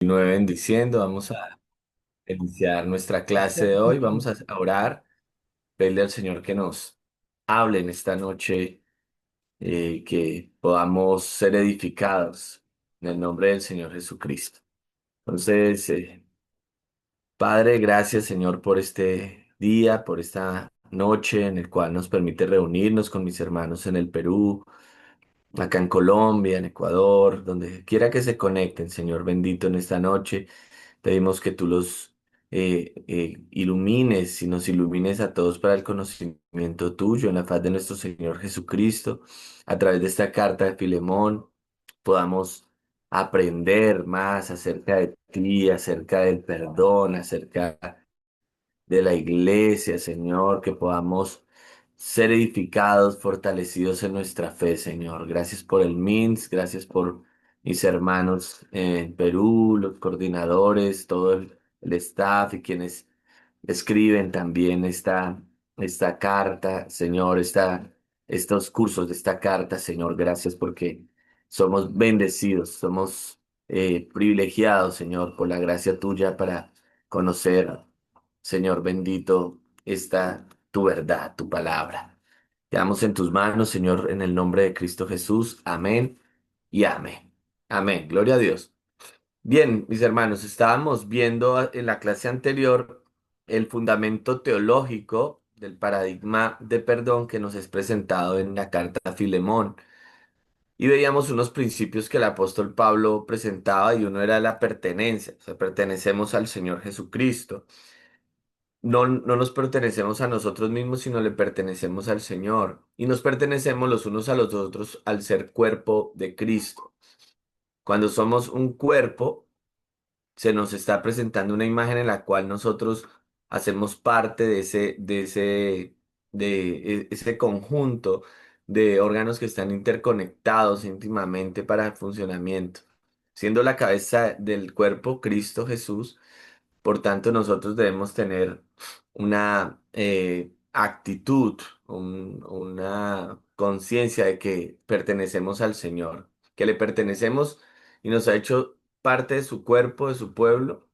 Continúe bendiciendo. Vamos a iniciar nuestra clase de hoy. Vamos a orar, pedirle al Señor que nos hable en esta noche, que podamos ser edificados en el nombre del Señor Jesucristo. Entonces, Padre, gracias Señor por este día, por esta noche en el cual nos permite reunirnos con mis hermanos en el Perú, acá en Colombia, en Ecuador, donde quiera que se conecten, Señor bendito, en esta noche. Pedimos que tú los ilumines y nos ilumines a todos para el conocimiento tuyo en la faz de nuestro Señor Jesucristo. A través de esta carta de Filemón podamos aprender más acerca de ti, acerca del perdón, acerca de la iglesia, Señor, que podamos ser edificados, fortalecidos en nuestra fe, Señor. Gracias por el MINS, gracias por mis hermanos en Perú, los coordinadores, todo el staff y quienes escriben también esta carta, Señor, estos cursos de esta carta, Señor. Gracias porque somos bendecidos, somos privilegiados, Señor, por la gracia tuya para conocer, Señor bendito, esta tu verdad, tu palabra. Quedamos en tus manos, Señor, en el nombre de Cristo Jesús. Amén y amén. Amén. Gloria a Dios. Bien, mis hermanos, estábamos viendo en la clase anterior el fundamento teológico del paradigma de perdón que nos es presentado en la carta a Filemón. Y veíamos unos principios que el apóstol Pablo presentaba y uno era la pertenencia, o sea, pertenecemos al Señor Jesucristo. No nos pertenecemos a nosotros mismos, sino le pertenecemos al Señor. Y nos pertenecemos los unos a los otros al ser cuerpo de Cristo. Cuando somos un cuerpo, se nos está presentando una imagen en la cual nosotros hacemos parte de ese conjunto de órganos que están interconectados íntimamente para el funcionamiento. Siendo la cabeza del cuerpo Cristo Jesús, por tanto, nosotros debemos tener una actitud, una conciencia de que pertenecemos al Señor, que le pertenecemos y nos ha hecho parte de su cuerpo, de su pueblo,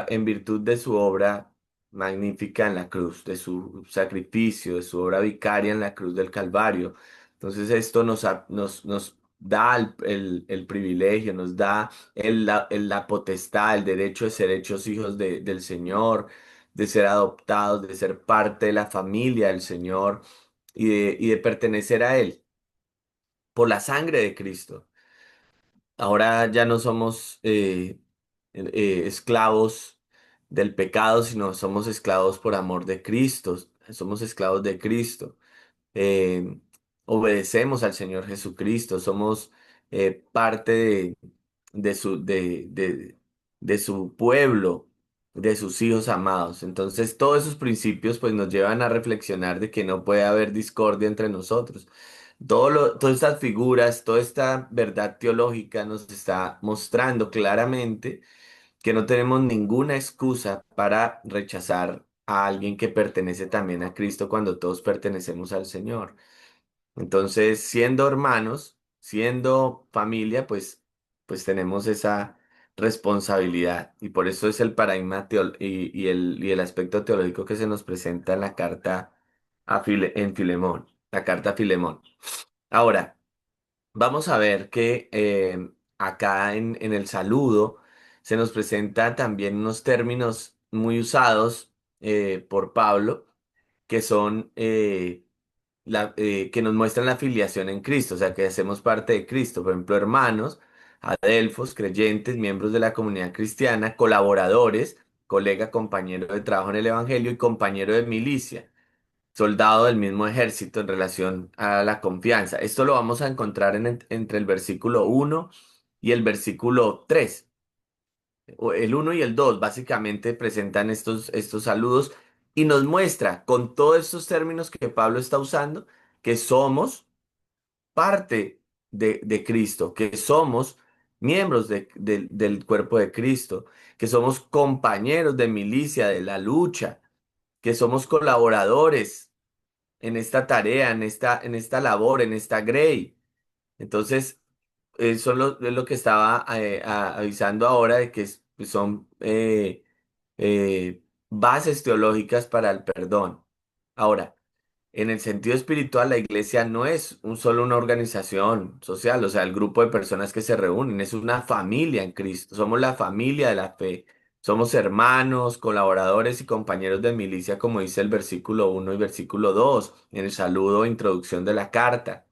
en virtud de su obra magnífica en la cruz, de su sacrificio, de su obra vicaria en la cruz del Calvario. Entonces esto nos da el privilegio, nos da la potestad, el derecho de ser hechos hijos del Señor, de ser adoptados, de ser parte de la familia del Señor y de pertenecer a Él por la sangre de Cristo. Ahora ya no somos esclavos del pecado, sino somos esclavos por amor de Cristo. Somos esclavos de Cristo. Eh, Obedecemos al Señor Jesucristo. Somos parte de su pueblo, de sus hijos amados. Entonces, todos esos principios pues nos llevan a reflexionar de que no puede haber discordia entre nosotros. Todas estas figuras, toda esta verdad teológica nos está mostrando claramente que no tenemos ninguna excusa para rechazar a alguien que pertenece también a Cristo cuando todos pertenecemos al Señor. Entonces, siendo hermanos, siendo familia, pues tenemos esa responsabilidad. Y por eso es el paradigma y el aspecto teológico que se nos presenta en la carta en Filemón, la carta a Filemón. Ahora, vamos a ver que acá en el saludo se nos presentan también unos términos muy usados por Pablo, que son que nos muestran la filiación en Cristo, o sea, que hacemos parte de Cristo. Por ejemplo, hermanos, adelfos, creyentes, miembros de la comunidad cristiana, colaboradores, colega, compañero de trabajo en el Evangelio y compañero de milicia, soldado del mismo ejército en relación a la confianza. Esto lo vamos a encontrar entre el versículo 1 y el versículo 3. El uno y el 2 básicamente presentan estos saludos y nos muestra con todos estos términos que Pablo está usando que somos parte de Cristo, que somos miembros del cuerpo de Cristo, que somos compañeros de milicia, de la lucha, que somos colaboradores en esta tarea, en esta labor, en esta grey. Entonces, es lo que estaba avisando ahora de que son bases teológicas para el perdón. Ahora, en el sentido espiritual, la iglesia no es solo una organización social, o sea, el grupo de personas que se reúnen, es una familia en Cristo, somos la familia de la fe, somos hermanos, colaboradores y compañeros de milicia, como dice el versículo 1 y versículo 2 en el saludo e introducción de la carta.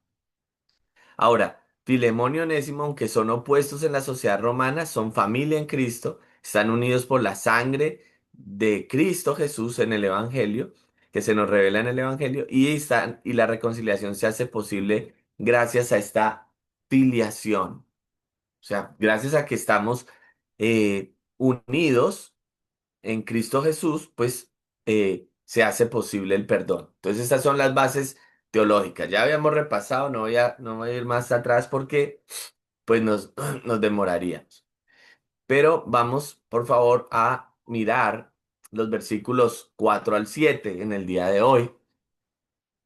Ahora, Filemón y Onésimo, aunque son opuestos en la sociedad romana, son familia en Cristo, están unidos por la sangre de Cristo Jesús en el Evangelio, que se nos revela en el Evangelio, y la reconciliación se hace posible gracias a esta filiación. O sea, gracias a que estamos unidos en Cristo Jesús, pues se hace posible el perdón. Entonces, estas son las bases teológicas. Ya habíamos repasado, no voy a ir más atrás porque pues nos demoraríamos. Pero vamos, por favor, a mirar los versículos 4 al 7 en el día de hoy.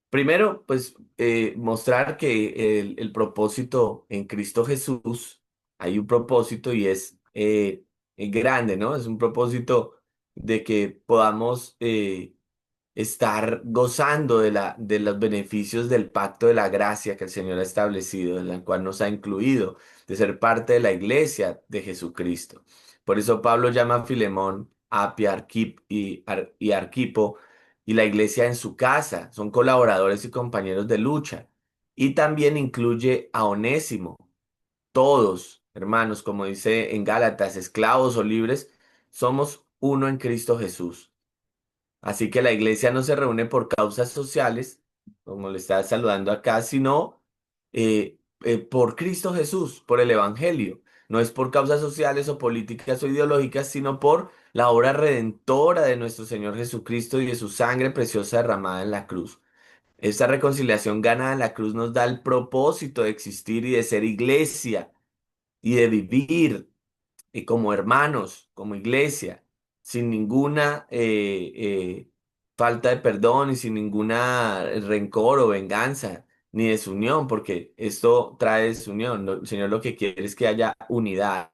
Primero, pues mostrar que el propósito en Cristo Jesús, hay un propósito y es grande, ¿no? Es un propósito de que podamos estar gozando de los beneficios del pacto de la gracia que el Señor ha establecido, en la cual nos ha incluido, de ser parte de la iglesia de Jesucristo. Por eso Pablo llama a Filemón, Apia, y Arquipo y la iglesia en su casa. Son colaboradores y compañeros de lucha. Y también incluye a Onésimo. Todos, hermanos, como dice en Gálatas, esclavos o libres, somos uno en Cristo Jesús. Así que la iglesia no se reúne por causas sociales, como le está saludando acá, sino por Cristo Jesús, por el Evangelio. No es por causas sociales o políticas o ideológicas, sino por la obra redentora de nuestro Señor Jesucristo y de su sangre preciosa derramada en la cruz. Esta reconciliación ganada en la cruz nos da el propósito de existir y de ser iglesia y de vivir como hermanos, como iglesia, sin ninguna falta de perdón y sin ninguna rencor o venganza, ni desunión, porque esto trae desunión. El Señor lo que quiere es que haya unidad,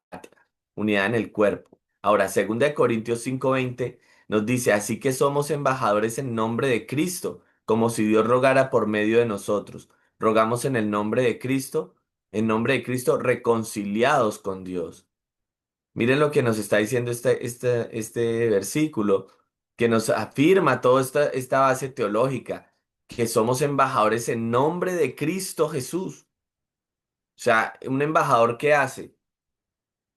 unidad en el cuerpo. Ahora, 2 Corintios 5:20 nos dice, así que somos embajadores en nombre de Cristo, como si Dios rogara por medio de nosotros. Rogamos en nombre de Cristo, reconciliados con Dios. Miren lo que nos está diciendo este versículo, que nos afirma toda esta base teológica, que somos embajadores en nombre de Cristo Jesús. O sea, un embajador, ¿qué hace?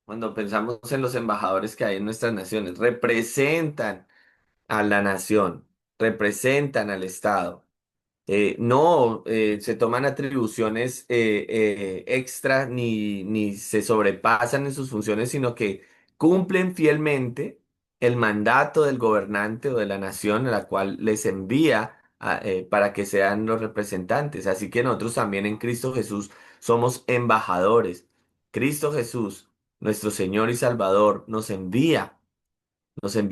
Cuando pensamos en los embajadores que hay en nuestras naciones, representan a la nación, representan al Estado. No se toman atribuciones extra ni se sobrepasan en sus funciones, sino que cumplen fielmente el mandato del gobernante o de la nación a la cual les envía para que sean los representantes. Así que nosotros también en Cristo Jesús somos embajadores. Cristo Jesús, nuestro Señor y Salvador, nos envía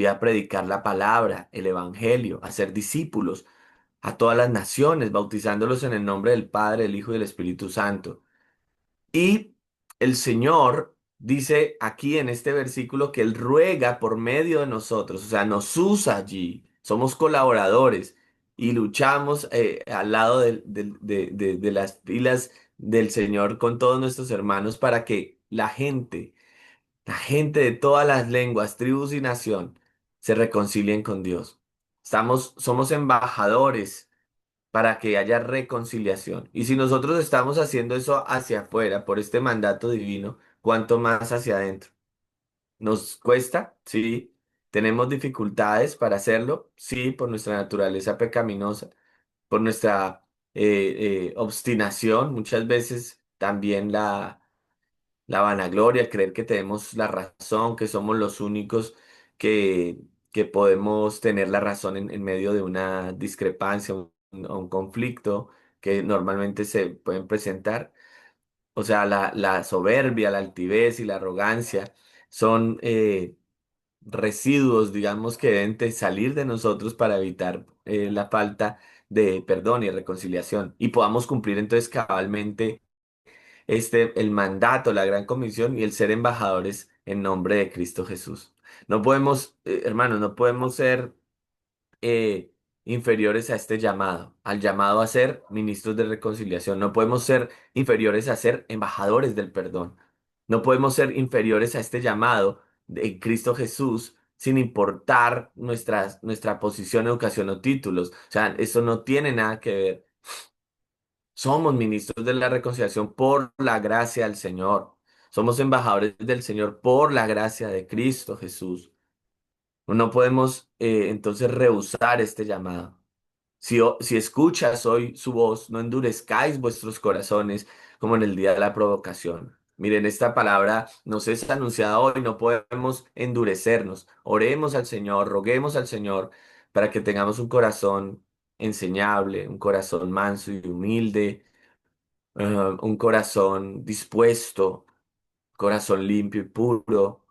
a predicar la palabra, el Evangelio, a ser discípulos a todas las naciones, bautizándolos en el nombre del Padre, del Hijo y del Espíritu Santo. Y el Señor dice aquí en este versículo que Él ruega por medio de nosotros, o sea, nos usa allí, somos colaboradores y luchamos al lado de las filas del Señor con todos nuestros hermanos para que la gente de todas las lenguas, tribus y nación, se reconcilien con Dios. Somos embajadores para que haya reconciliación. Y si nosotros estamos haciendo eso hacia afuera por este mandato divino, ¿cuánto más hacia adentro? ¿Nos cuesta? Sí. ¿Tenemos dificultades para hacerlo? Sí, por nuestra naturaleza pecaminosa, por nuestra obstinación, muchas veces también la vanagloria, el creer que tenemos la razón, que somos los únicos que, que podemos tener la razón en medio de una discrepancia o un conflicto que normalmente se pueden presentar. O sea, la soberbia, la altivez y la arrogancia son residuos, digamos, que deben de salir de nosotros para evitar la falta de perdón y reconciliación y podamos cumplir entonces cabalmente el mandato, la gran comisión y el ser embajadores en nombre de Cristo Jesús. No podemos, hermanos, no podemos ser eh, inferiores a este llamado, al llamado a ser ministros de reconciliación. No podemos ser inferiores a ser embajadores del perdón. No podemos ser inferiores a este llamado de Cristo Jesús sin importar nuestra posición, educación o títulos. O sea, eso no tiene nada que ver. Somos ministros de la reconciliación por la gracia del Señor. Somos embajadores del Señor por la gracia de Cristo Jesús. No podemos entonces rehusar este llamado. Si escuchas hoy su voz, no endurezcáis vuestros corazones como en el día de la provocación. Miren, esta palabra nos es anunciada hoy, no podemos endurecernos. Oremos al Señor, roguemos al Señor para que tengamos un corazón enseñable, un corazón manso y humilde, un corazón dispuesto, corazón limpio y puro,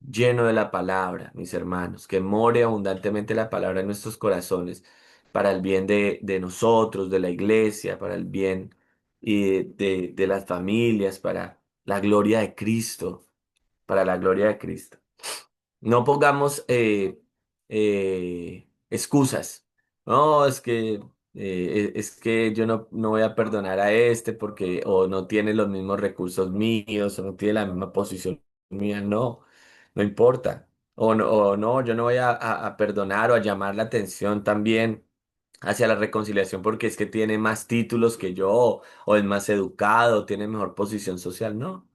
lleno de la palabra, mis hermanos, que more abundantemente la palabra en nuestros corazones, para el bien de nosotros, de la iglesia, para el bien de las familias, para la gloria de Cristo, para la gloria de Cristo. No pongamos excusas. No, es que yo no voy a perdonar a este porque o no tiene los mismos recursos míos o no tiene la misma posición mía. No, no importa. O no, yo no voy a perdonar o a llamar la atención también hacia la reconciliación porque es que tiene más títulos que yo o es más educado, tiene mejor posición social. No.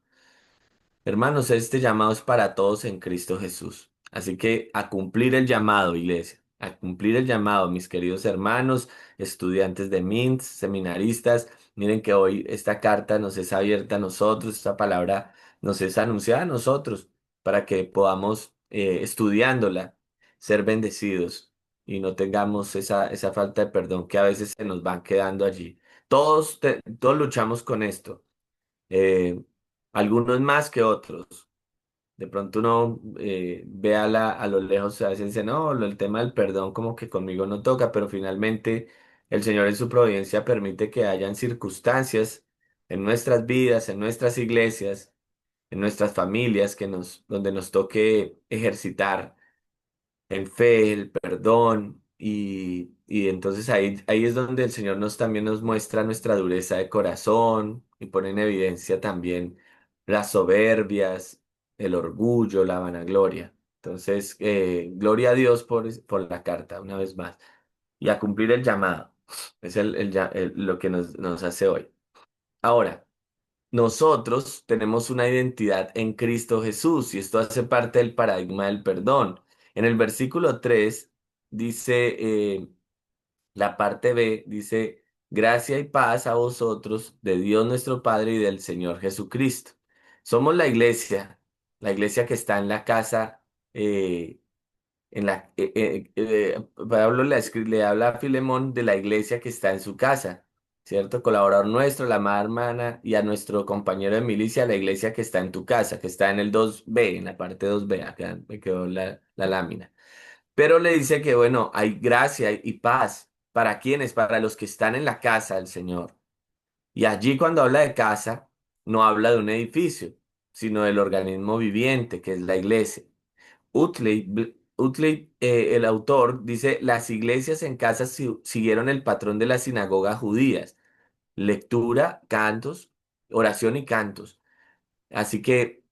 Hermanos, este llamado es para todos en Cristo Jesús. Así que a cumplir el llamado, iglesia, a cumplir el llamado, mis queridos hermanos, estudiantes de MINT, seminaristas, miren que hoy esta carta nos es abierta a nosotros, esta palabra nos es anunciada a nosotros para que podamos, estudiándola, ser bendecidos y no tengamos esa falta de perdón que a veces se nos van quedando allí. Todos luchamos con esto, eh, algunos más que otros. De pronto uno ve a lo lejos, a veces dice, no, el tema del perdón como que conmigo no toca, pero finalmente el Señor en su providencia permite que hayan circunstancias en nuestras vidas, en nuestras iglesias, en nuestras familias, donde nos toque ejercitar en fe, el perdón, y entonces ahí es donde el Señor también nos muestra nuestra dureza de corazón y pone en evidencia también las soberbias, el orgullo, la vanagloria. Entonces, gloria a Dios por la carta, una vez más, y a cumplir el llamado. Es lo que nos hace hoy. Ahora, nosotros tenemos una identidad en Cristo Jesús y esto hace parte del paradigma del perdón. En el versículo 3 dice, la parte B dice, gracia y paz a vosotros de Dios nuestro Padre y del Señor Jesucristo. Somos la iglesia que está en la casa, Pablo le habla a Filemón de la iglesia que está en su casa, ¿cierto? Colaborador nuestro, la amada hermana, y a nuestro compañero de milicia, la iglesia que está en tu casa, que está en el 2B, en la parte 2B, acá me quedó la lámina. Pero le dice que, bueno, hay gracia y paz. ¿Para quiénes? Para los que están en la casa del Señor. Y allí cuando habla de casa, no habla de un edificio, sino del organismo viviente, que es la iglesia. Utley, el autor, dice, las iglesias en casa siguieron el patrón de las sinagogas judías, lectura, cantos, oración y cantos. Así que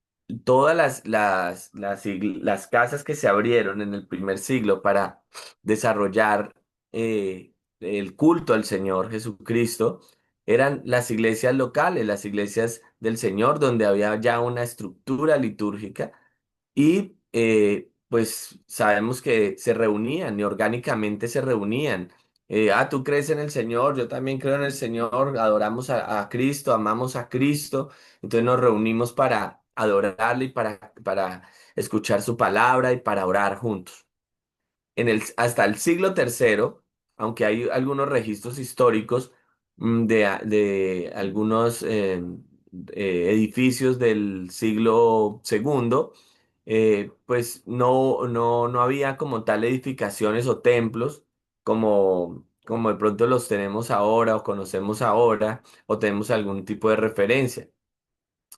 todas las casas que se abrieron en el primer siglo para desarrollar el culto al Señor Jesucristo eran las iglesias locales, las iglesias del Señor, donde había ya una estructura litúrgica y pues sabemos que se reunían y orgánicamente se reunían. Tú crees en el Señor, yo también creo en el Señor, adoramos a Cristo, amamos a Cristo, entonces nos reunimos para adorarle y para escuchar su palabra y para orar juntos. Hasta el siglo tercero, aunque hay algunos registros históricos de algunos edificios del siglo segundo, pues no había como tal edificaciones o templos como, como de pronto los tenemos ahora o conocemos ahora o tenemos algún tipo de referencia.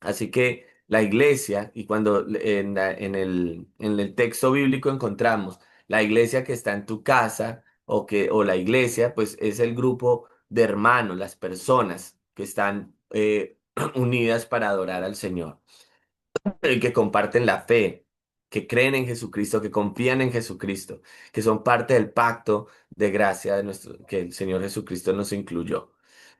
Así que la iglesia, y cuando en el texto bíblico encontramos la iglesia que está en tu casa o la iglesia, pues es el grupo de hermanos, las personas que están unidas para adorar al Señor, que comparten la fe, que creen en Jesucristo, que confían en Jesucristo, que son parte del pacto de gracia de que el Señor Jesucristo nos incluyó.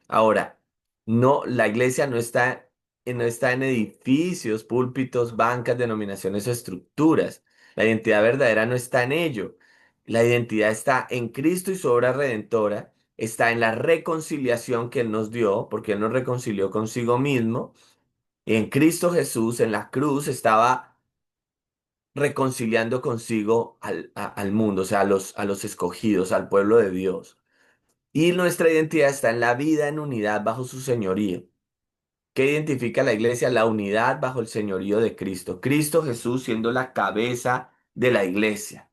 Ahora, no, la iglesia no está en edificios, púlpitos, bancas, denominaciones o estructuras. La identidad verdadera no está en ello. La identidad está en Cristo y su obra redentora, está en la reconciliación que Él nos dio, porque Él nos reconcilió consigo mismo. Y en Cristo Jesús, en la cruz, estaba reconciliando consigo al mundo, o sea, a los escogidos, al pueblo de Dios. Y nuestra identidad está en la vida en unidad bajo su señorío. ¿Qué identifica a la iglesia? La unidad bajo el señorío de Cristo. Cristo Jesús siendo la cabeza de la iglesia.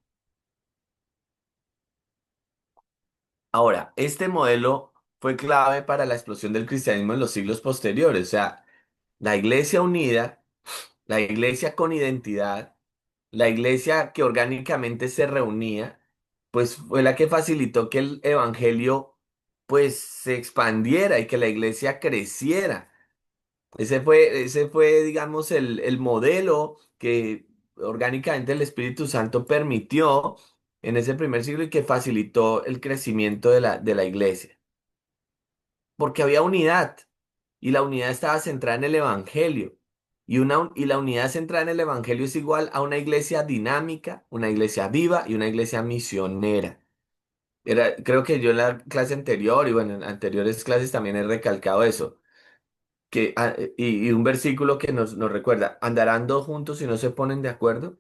Ahora, este modelo fue clave para la explosión del cristianismo en los siglos posteriores. O sea, la iglesia unida, la iglesia con identidad, la iglesia que orgánicamente se reunía, pues fue la que facilitó que el evangelio pues se expandiera y que la iglesia creciera. Ese fue, digamos, el modelo que orgánicamente el Espíritu Santo permitió en ese primer siglo y que facilitó el crecimiento de la iglesia. Porque había unidad y la unidad estaba centrada en el Evangelio. Y la unidad centrada en el Evangelio es igual a una iglesia dinámica, una iglesia viva y una iglesia misionera. Creo que yo en la clase anterior y bueno, en anteriores clases también he recalcado eso y un versículo que nos recuerda, ¿andarán dos juntos si no se ponen de acuerdo?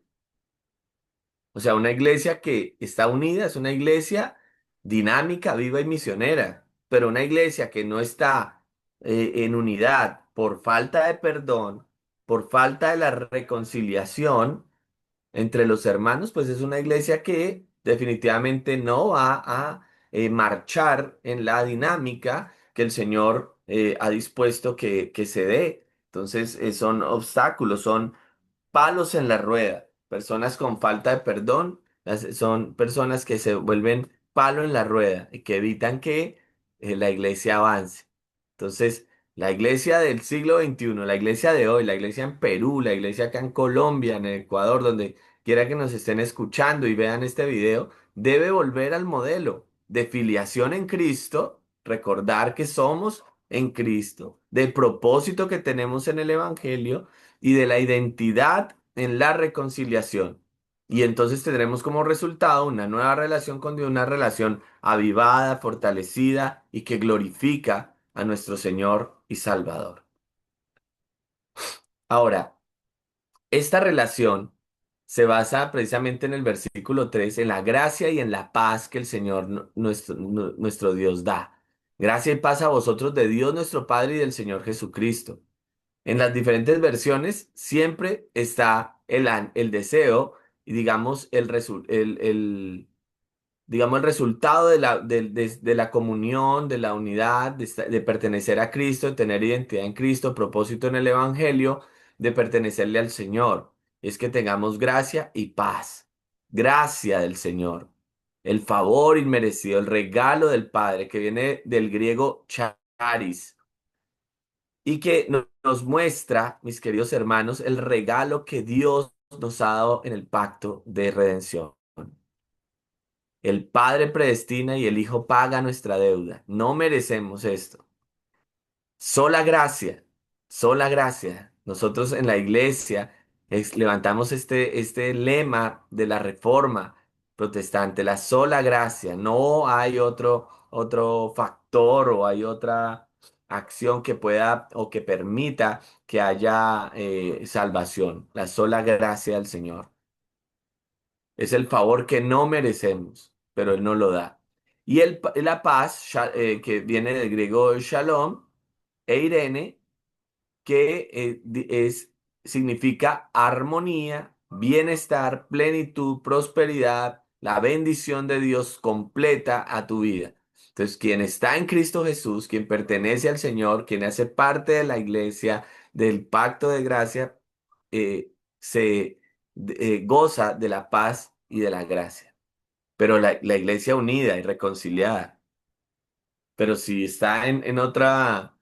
O sea, una iglesia que está unida es una iglesia dinámica, viva y misionera, pero una iglesia que no está en unidad por falta de perdón, por falta de la reconciliación, entre los hermanos, pues es una iglesia que definitivamente no va a marchar en la dinámica que el Señor ha dispuesto que se dé. Entonces, son obstáculos, son palos en la rueda. Personas con falta de perdón son personas que se vuelven palo en la rueda y que evitan que la iglesia avance. Entonces, la iglesia del siglo XXI, la iglesia de hoy, la iglesia en Perú, la iglesia acá en Colombia, en Ecuador, donde quiera que nos estén escuchando y vean este video, debe volver al modelo de filiación en Cristo, recordar que somos en Cristo, del propósito que tenemos en el Evangelio y de la identidad en la reconciliación. Y entonces tendremos como resultado una nueva relación con Dios, una relación avivada, fortalecida y que glorifica a nuestro Señor y Salvador. Ahora, esta relación se basa precisamente en el versículo 3 en la gracia y en la paz que el Señor nuestro Dios da. Gracia y paz a vosotros de Dios nuestro Padre y del Señor Jesucristo. En las diferentes versiones siempre está el deseo y digamos digamos el resultado de la comunión, de la unidad, de pertenecer a Cristo, de tener identidad en Cristo, propósito en el Evangelio, de pertenecerle al Señor. Es que tengamos gracia y paz. Gracia del Señor. El favor inmerecido, el regalo del Padre, que viene del griego charis y que nos muestra, mis queridos hermanos, el regalo que Dios nos ha dado en el pacto de redención. El Padre predestina y el Hijo paga nuestra deuda. No merecemos esto. Sola gracia, sola gracia. Nosotros en la iglesia levantamos este lema de la reforma protestante, la sola gracia. No hay otro factor o hay otra acción que pueda o que permita que haya salvación. La sola gracia del Señor. Es el favor que no merecemos, pero Él nos lo da. Y la paz, que viene del griego shalom, e Irene, que significa armonía, bienestar, plenitud, prosperidad, la bendición de Dios completa a tu vida. Entonces, quien está en Cristo Jesús, quien pertenece al Señor, quien hace parte de la iglesia, del pacto de gracia, se goza de la paz y de la gracia. Pero la iglesia unida y reconciliada. Pero si está en otra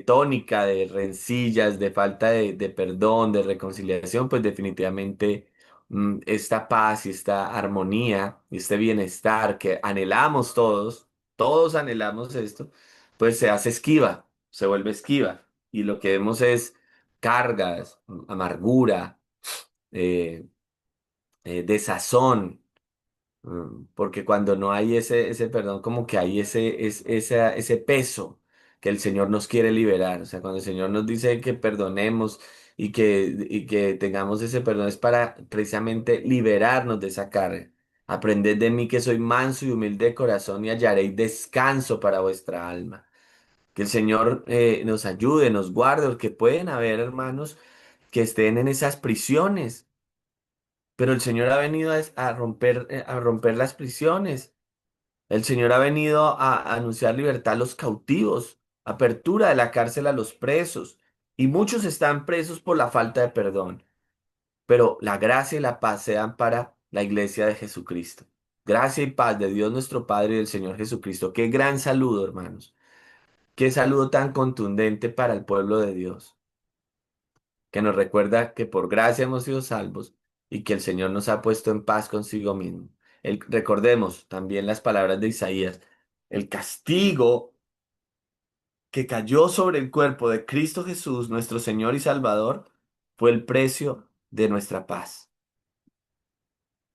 tónica de rencillas, de falta de perdón, de reconciliación, pues definitivamente esta paz y esta armonía y este bienestar que anhelamos todos anhelamos esto, pues se hace esquiva, se vuelve esquiva. Y lo que vemos es cargas, amargura, eh, desazón. Porque cuando no hay ese perdón, como que hay ese peso que el Señor nos quiere liberar. O sea, cuando el Señor nos dice que perdonemos y que tengamos ese perdón es para precisamente liberarnos de esa carga. Aprended de mí que soy manso y humilde de corazón y hallaréis descanso para vuestra alma. Que el Señor nos ayude, nos guarde, porque pueden haber hermanos que estén en esas prisiones, pero el Señor ha venido a romper las prisiones. El Señor ha venido a anunciar libertad a los cautivos, apertura de la cárcel a los presos. Y muchos están presos por la falta de perdón. Pero la gracia y la paz sean para la iglesia de Jesucristo. Gracia y paz de Dios nuestro Padre y del Señor Jesucristo. Qué gran saludo, hermanos. Qué saludo tan contundente para el pueblo de Dios, que nos recuerda que por gracia hemos sido salvos y que el Señor nos ha puesto en paz consigo mismo. Recordemos también las palabras de Isaías. El castigo que cayó sobre el cuerpo de Cristo Jesús, nuestro Señor y Salvador, fue el precio de nuestra paz.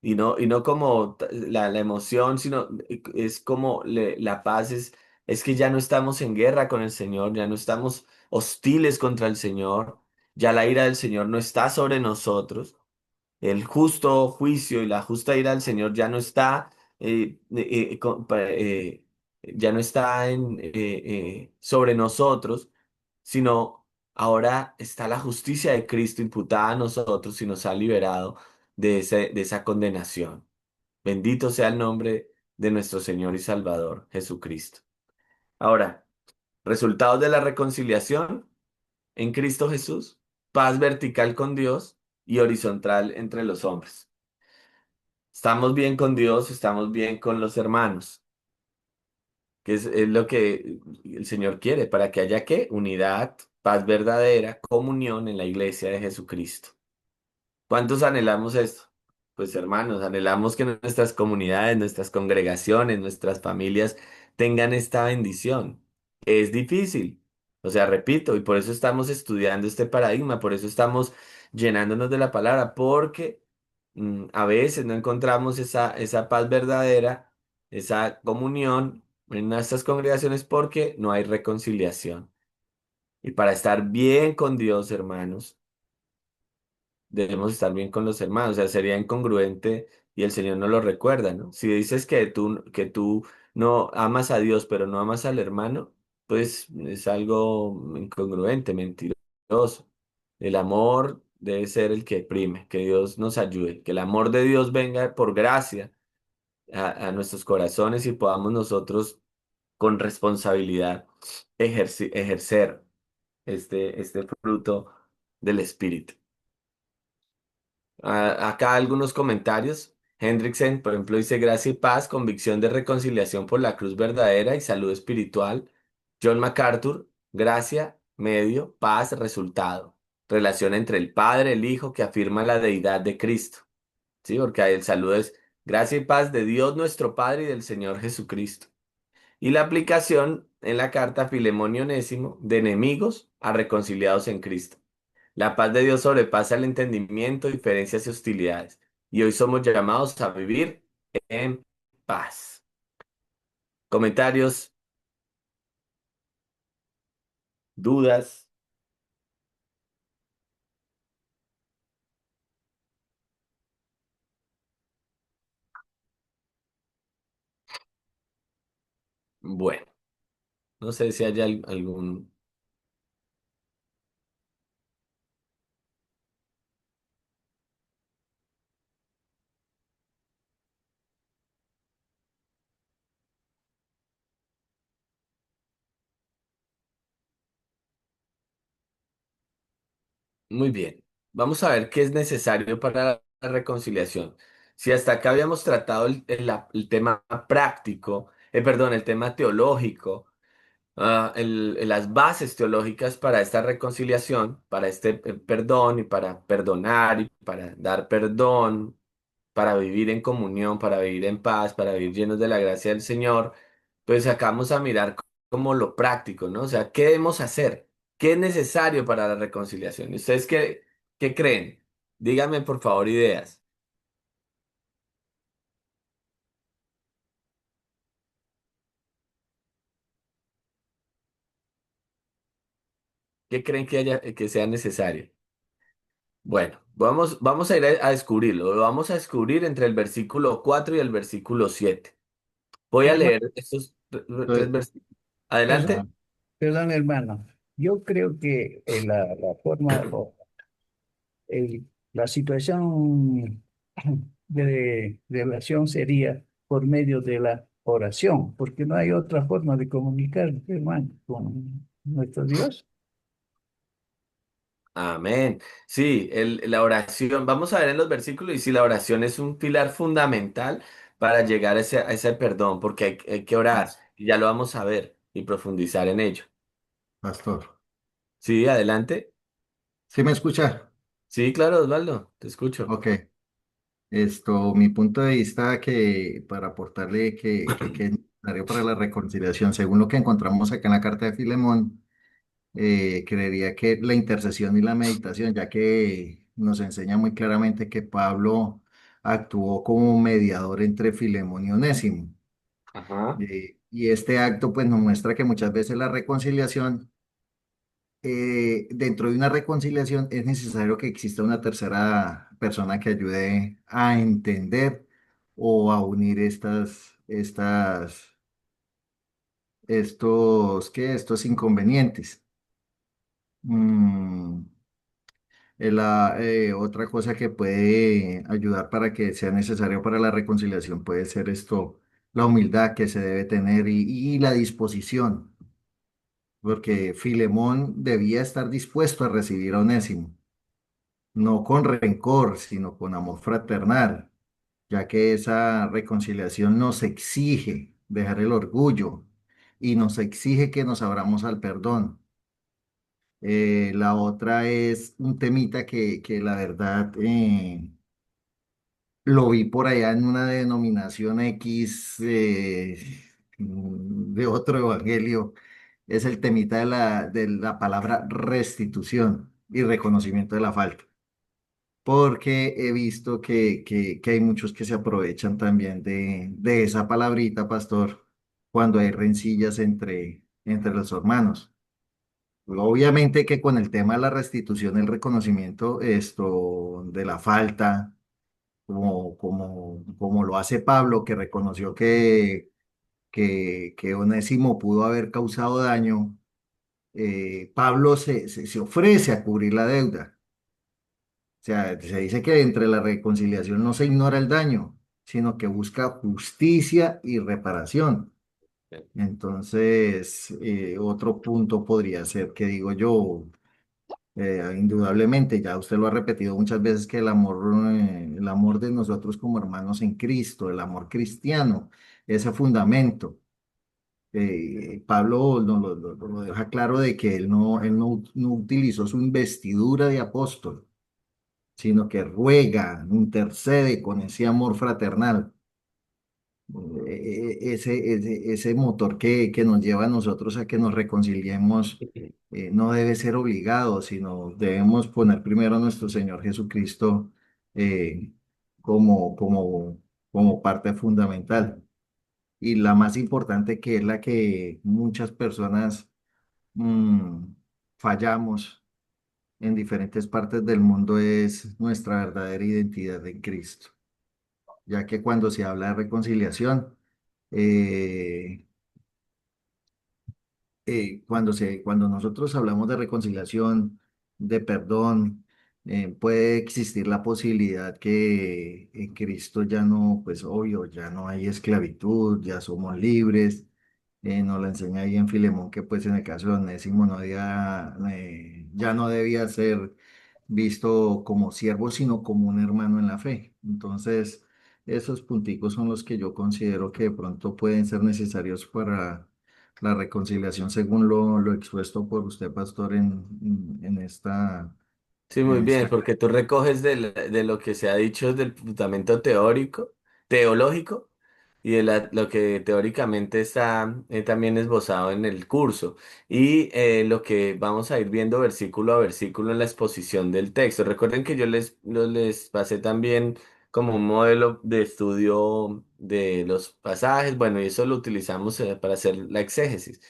Y no como la emoción, sino es como la paz es que ya no estamos en guerra con el Señor, ya no estamos hostiles contra el Señor, ya la ira del Señor no está sobre nosotros. El justo juicio y la justa ira del Señor ya no está sobre nosotros, sino ahora está la justicia de Cristo imputada a nosotros y nos ha liberado de esa condenación. Bendito sea el nombre de nuestro Señor y Salvador, Jesucristo. Ahora, resultados de la reconciliación en Cristo Jesús, paz vertical con Dios y horizontal entre los hombres. Estamos bien con Dios, estamos bien con los hermanos, que es lo que el Señor quiere, para que haya ¿qué? Unidad, paz verdadera, comunión en la iglesia de Jesucristo. ¿Cuántos anhelamos esto? Pues hermanos, anhelamos que nuestras comunidades, nuestras congregaciones, nuestras familias tengan esta bendición. Es difícil, o sea, repito, y por eso estamos estudiando este paradigma, por eso estamos llenándonos de la palabra, porque a veces no encontramos esa paz verdadera, esa comunión en nuestras congregaciones porque no hay reconciliación. Y para estar bien con Dios, hermanos, debemos estar bien con los hermanos, o sea, sería incongruente y el Señor no lo recuerda, ¿no? Si dices que tú no amas a Dios, pero no amas al hermano, pues es algo incongruente, mentiroso. El amor debe ser el que prime, que Dios nos ayude, que el amor de Dios venga por gracia a nuestros corazones y podamos nosotros con responsabilidad ejercer este fruto del Espíritu. Acá algunos comentarios. Hendrickson, por ejemplo, dice gracia y paz, convicción de reconciliación por la cruz verdadera y salud espiritual. John MacArthur, gracia, medio, paz, resultado. Relación entre el Padre, el Hijo, que afirma la deidad de Cristo. Sí, porque ahí el saludo es gracia y paz de Dios nuestro Padre y del Señor Jesucristo. Y la aplicación en la carta Filemón y Onésimo, de enemigos a reconciliados en Cristo. La paz de Dios sobrepasa el entendimiento, diferencias y hostilidades. Y hoy somos llamados a vivir en paz. Comentarios, dudas. Bueno, no sé si hay algún... Muy bien. Vamos a ver qué es necesario para la reconciliación. Si hasta acá habíamos tratado el tema práctico, perdón, el tema teológico, las bases teológicas para esta reconciliación, para este perdón y para perdonar y para dar perdón, para vivir en comunión, para vivir en paz, para vivir llenos de la gracia del Señor, pues acá vamos a mirar como lo práctico, ¿no? O sea, ¿qué debemos hacer? ¿Qué es necesario para la reconciliación? ¿Y ustedes qué creen? Díganme por favor ideas. ¿Qué creen que que sea necesario? Bueno, vamos a ir a descubrirlo. Lo vamos a descubrir entre el versículo 4 y el versículo 7. Voy a Hermano, leer estos tres eh, versículos. Adelante. perdón, perdón, hermano. Yo creo que la forma o la situación de relación sería por medio de la oración, porque no hay otra forma de comunicar, hermano, con nuestro Dios. Amén. Sí, la oración, vamos a ver en los versículos y si la oración es un pilar fundamental para llegar a ese perdón, porque hay que orar Pas- y ya lo vamos a ver y profundizar en ello. Pastor. Sí, adelante. ¿Sí me escucha? Sí, claro, Osvaldo, te escucho. Ok. Mi punto de vista que para aportarle que es necesario para la reconciliación, según lo que encontramos acá en la carta de Filemón, creería que la intercesión y la meditación, ya que nos enseña muy claramente que Pablo actuó como mediador entre Filemón y Onésimo. Ajá. Y este acto pues nos muestra que muchas veces la reconciliación, dentro de una reconciliación es necesario que exista una tercera persona que ayude a entender o a unir estos inconvenientes. Mm, otra cosa que puede ayudar para que sea necesario para la reconciliación puede ser la humildad que se debe tener y la disposición, porque Filemón debía estar dispuesto a recibir a Onésimo, no con rencor, sino con amor fraternal, ya que esa reconciliación nos exige dejar el orgullo y nos exige que nos abramos al perdón. La otra es un temita que la verdad lo vi por allá en una denominación X de otro evangelio. Es el temita de la palabra restitución y reconocimiento de la falta. Porque he visto que hay muchos que se aprovechan también de esa palabrita, pastor, cuando hay rencillas entre los hermanos. Obviamente que con el tema de la restitución, el reconocimiento de la falta, como lo hace Pablo, que reconoció que Onésimo pudo haber causado daño, Pablo se ofrece a cubrir la deuda. O sea, se dice que entre la reconciliación no se ignora el daño, sino que busca justicia y reparación. Entonces, otro punto podría ser que digo yo, indudablemente, ya usted lo ha repetido muchas veces, que el amor de nosotros como hermanos en Cristo, el amor cristiano, ese fundamento. Pablo lo deja claro de que él no utilizó su investidura de apóstol, sino que ruega, intercede con ese amor fraternal, ese motor que nos lleva a nosotros a que nos reconciliemos. No debe ser obligado, sino debemos poner primero a nuestro Señor Jesucristo eh, como, como, como parte fundamental. Y la más importante, que es la que muchas personas mm, fallamos en diferentes partes del mundo, es nuestra verdadera identidad en Cristo, ya que cuando se habla de reconciliación, eh, cuando nosotros hablamos de reconciliación, de perdón, puede existir la posibilidad que en Cristo ya no, pues obvio, ya no hay esclavitud, ya somos libres. Nos la enseña ahí en Filemón que pues en el caso de Onésimo ya no debía ser visto como siervo, sino como un hermano en la fe. Entonces, esos punticos son los que yo considero que de pronto pueden ser necesarios para la reconciliación, según lo expuesto por usted, pastor, en Sí, muy en bien, esta. porque tú recoges de lo que se ha dicho del fundamento teórico, teológico, y de lo que teóricamente está también esbozado en el curso, y lo que vamos a ir viendo versículo a versículo en la exposición del texto. Recuerden que les pasé también como un modelo de estudio de los pasajes, bueno, y eso lo utilizamos para hacer la exégesis.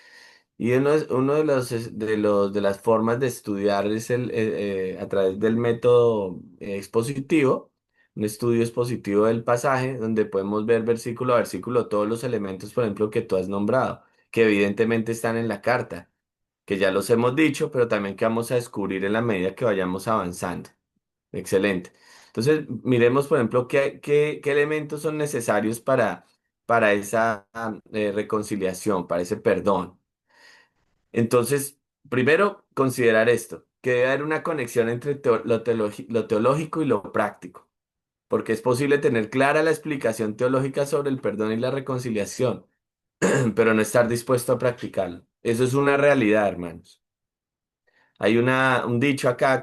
Y uno de de las formas de estudiar es a través del método expositivo, un estudio expositivo del pasaje, donde podemos ver versículo a versículo todos los elementos, por ejemplo, que tú has nombrado, que evidentemente están en la carta, que ya los hemos dicho, pero también que vamos a descubrir en la medida que vayamos avanzando. Excelente. Entonces, miremos, por ejemplo, qué elementos son necesarios para esa reconciliación, para ese perdón. Entonces, primero, considerar esto, que debe haber una conexión entre lo teológico y lo práctico, porque es posible tener clara la explicación teológica sobre el perdón y la reconciliación, pero no estar dispuesto a practicarlo. Eso es una realidad, hermanos. Hay un dicho acá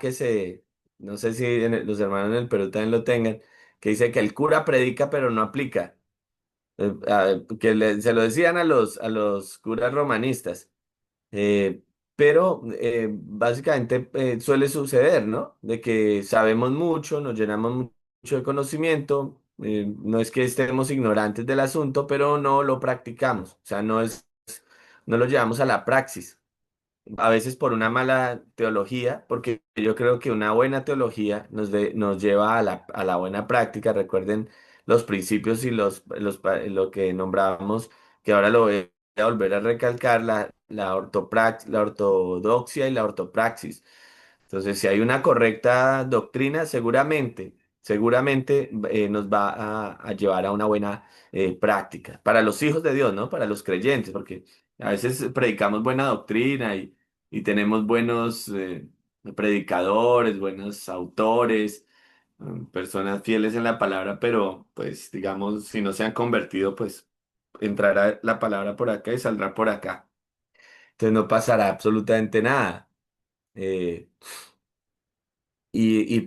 no sé si los hermanos en el Perú también lo tengan, que dice que el cura predica pero no aplica. Se lo decían a los curas romanistas. Eh, pero básicamente suele suceder, ¿no? De que sabemos mucho, nos llenamos mucho de conocimiento, no es que estemos ignorantes del asunto, pero no lo practicamos, o sea, no lo llevamos a la praxis a veces por una mala teología, porque yo creo que una buena teología nos lleva a la buena práctica. Recuerden los principios y lo que nombrábamos, que ahora lo voy a volver a recalcar, la ortodoxia y la ortopraxis. Entonces, si hay una correcta doctrina, seguramente nos va a llevar a una buena práctica. Para los hijos de Dios, ¿no? Para los creyentes, porque a veces predicamos buena doctrina y tenemos buenos predicadores, buenos autores, personas fieles en la palabra, pero pues digamos, si no se han convertido, pues entrará la palabra por acá y saldrá por acá. Entonces no pasará absolutamente nada. Eh,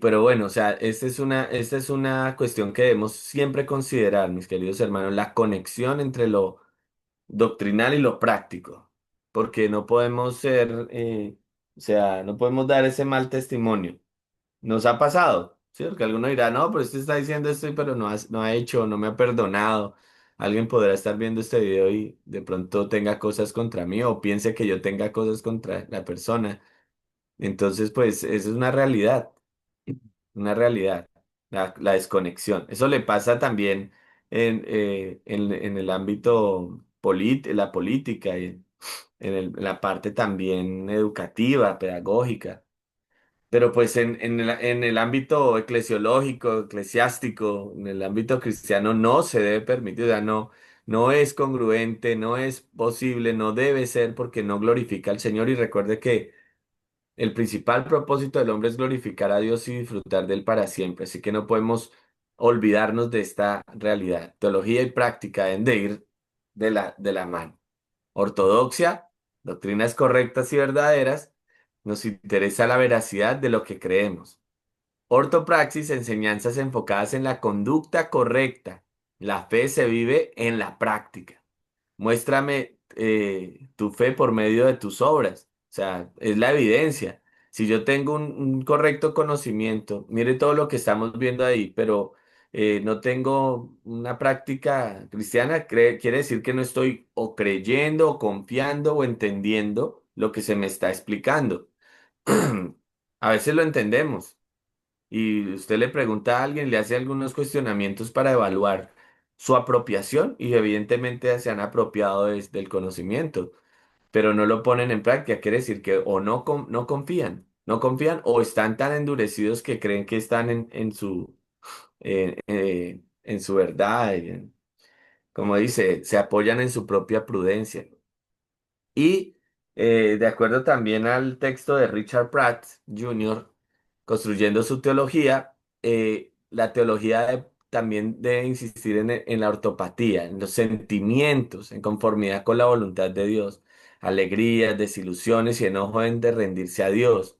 pero bueno, o sea, esta es una cuestión que debemos siempre considerar, mis queridos hermanos, la conexión entre lo doctrinal y lo práctico, porque no podemos o sea, no podemos dar ese mal testimonio. Nos ha pasado, ¿sí? Porque alguno dirá, no, pero usted está diciendo esto, pero no ha hecho, no me ha perdonado. Alguien podrá estar viendo este video y de pronto tenga cosas contra mí o piense que yo tenga cosas contra la persona. Entonces, pues, esa es una realidad, la desconexión. Eso le pasa también en el ámbito la política, y en la parte también educativa, pedagógica. Pero pues en el ámbito eclesiológico, eclesiástico, en el ámbito cristiano no se debe permitir, o sea, no es congruente, no es posible, no debe ser porque no glorifica al Señor. Y recuerde que el principal propósito del hombre es glorificar a Dios y disfrutar de él para siempre, así que no podemos olvidarnos de esta realidad. Teología y práctica deben de ir de la mano. Ortodoxia, doctrinas correctas y verdaderas, nos interesa la veracidad de lo que creemos. Ortopraxis, enseñanzas enfocadas en la conducta correcta. La fe se vive en la práctica. Muéstrame tu fe por medio de tus obras. O sea, es la evidencia. Si yo tengo un correcto conocimiento, mire todo lo que estamos viendo ahí, pero no tengo una práctica cristiana, quiere decir que no estoy o creyendo o confiando o entendiendo lo que se me está explicando. A veces lo entendemos y usted le pregunta a alguien, le hace algunos cuestionamientos para evaluar su apropiación y evidentemente se han apropiado del conocimiento, pero no lo ponen en práctica. Quiere decir que o no confían o están tan endurecidos que creen que están en su verdad, como dice, se apoyan en su propia prudencia. Y de acuerdo también al texto de Richard Pratt Jr., construyendo su teología, la teología también debe insistir en la ortopatía, en los sentimientos, en conformidad con la voluntad de Dios, alegrías, desilusiones y enojo en de rendirse a Dios.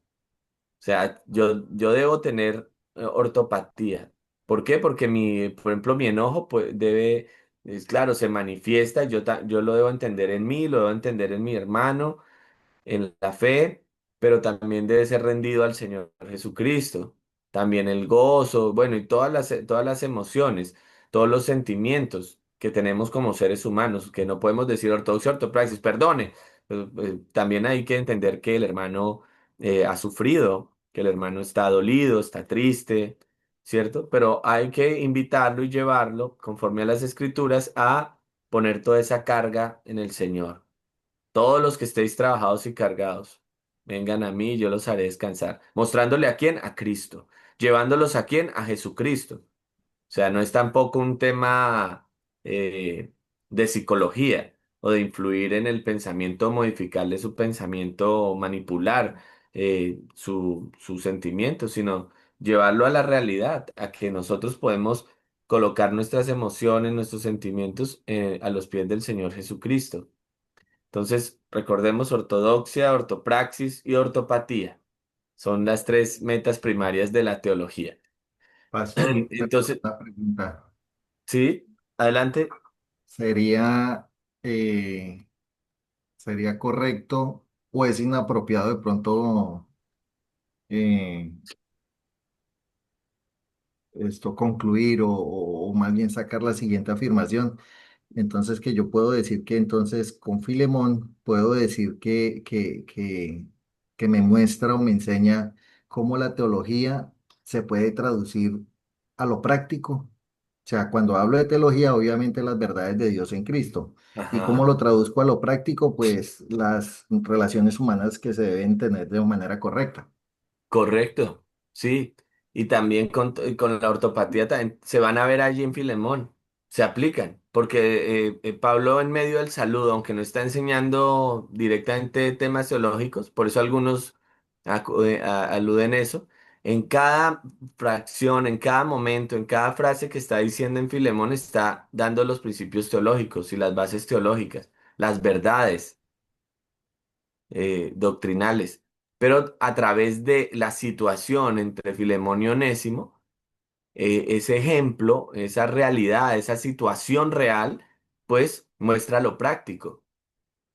O sea, yo debo tener ortopatía. ¿Por qué? Porque por ejemplo, mi enojo pues, es claro, se manifiesta, yo lo debo entender en mí, lo debo entender en mi hermano, en la fe, pero también debe ser rendido al Señor Jesucristo. También el gozo, bueno, y todas las emociones, todos los sentimientos que tenemos como seres humanos, que no podemos decir ortodoxia, ortopraxis, perdone. También hay que entender que el hermano ha sufrido, que el hermano está dolido, está triste, ¿cierto? Pero hay que invitarlo y llevarlo, conforme a las escrituras, a poner toda esa carga en el Señor. Todos los que estéis trabajados y cargados, vengan a mí y yo los haré descansar. ¿Mostrándole a quién? A Cristo. ¿Llevándolos a quién? A Jesucristo. O sea, no es tampoco un tema eh, de psicología o de influir en el pensamiento, modificarle su pensamiento o manipular sus sentimientos, sino llevarlo a la realidad, a que nosotros podemos colocar nuestras emociones, nuestros sentimientos a los pies del Señor Jesucristo. Entonces, recordemos ortodoxia, ortopraxis y ortopatía. Son las tres metas primarias de la teología. Pastor, Entonces, una pregunta. sí, adelante. ¿Sería, eh, sería correcto o es inapropiado de pronto eh, esto concluir o más bien sacar la siguiente afirmación? Entonces, que yo puedo decir que entonces con Filemón puedo decir que me muestra o me enseña cómo la teología se puede traducir a lo práctico. O sea, cuando hablo de teología, obviamente las verdades de Dios en Cristo. ¿Y cómo Ajá. lo traduzco a lo práctico? Pues las relaciones humanas que se deben tener de manera correcta. Correcto, sí. Y también con la ortopatía también se van a ver allí en Filemón, se aplican, porque Pablo en medio del saludo, aunque no está enseñando directamente temas teológicos, por eso algunos aluden eso, en cada fracción, en cada momento, en cada frase que está diciendo en Filemón está dando los principios teológicos y las bases teológicas, las verdades doctrinales, pero a través de la situación entre Filemón y Onésimo, ese ejemplo, esa realidad, esa situación real, pues muestra lo práctico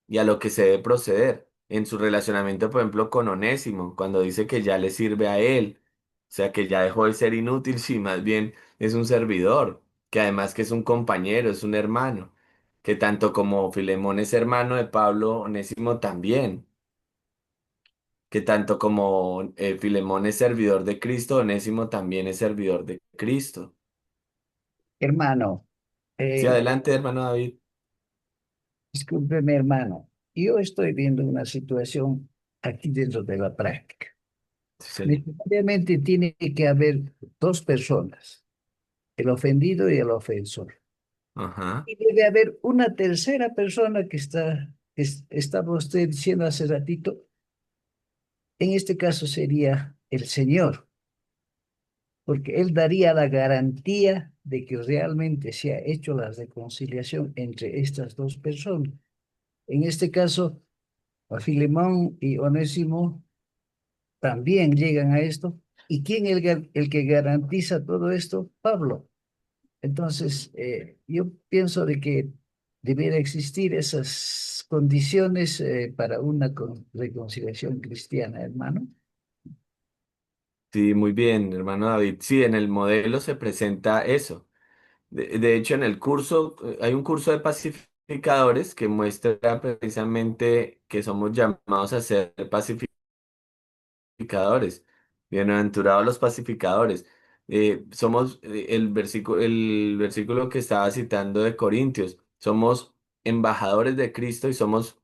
y a lo que se debe proceder en su relacionamiento, por ejemplo, con Onésimo, cuando dice que ya le sirve a él, o sea, que ya dejó de ser inútil, si más bien es un servidor, que además que es un compañero, es un hermano, que tanto como Filemón es hermano de Pablo, Onésimo también, que tanto como Filemón es servidor de Cristo, Onésimo también es servidor de Cristo. Hermano, Sí, eh, adelante, hermano David. discúlpeme, hermano. Yo estoy viendo una situación aquí dentro de la práctica. Sí, señor. Necesariamente tiene que haber dos personas, el ofendido y el ofensor. Ajá. Y debe haber una tercera persona estaba usted diciendo hace ratito, en este caso sería el Señor, porque Él daría la garantía de que realmente se ha hecho la reconciliación entre estas dos personas. En este caso, a Filemón y Onésimo también llegan a esto. ¿Y quién es el que garantiza todo esto? Pablo. Entonces, yo pienso de que debiera existir esas condiciones para una reconciliación cristiana, hermano. Sí, muy bien, hermano David. Sí, en el modelo se presenta eso. De hecho, en el curso, hay un curso de pacificadores que muestra precisamente que somos llamados a ser pacificadores. Bienaventurados los pacificadores. Somos el versículo que estaba citando de Corintios. Somos embajadores de Cristo y somos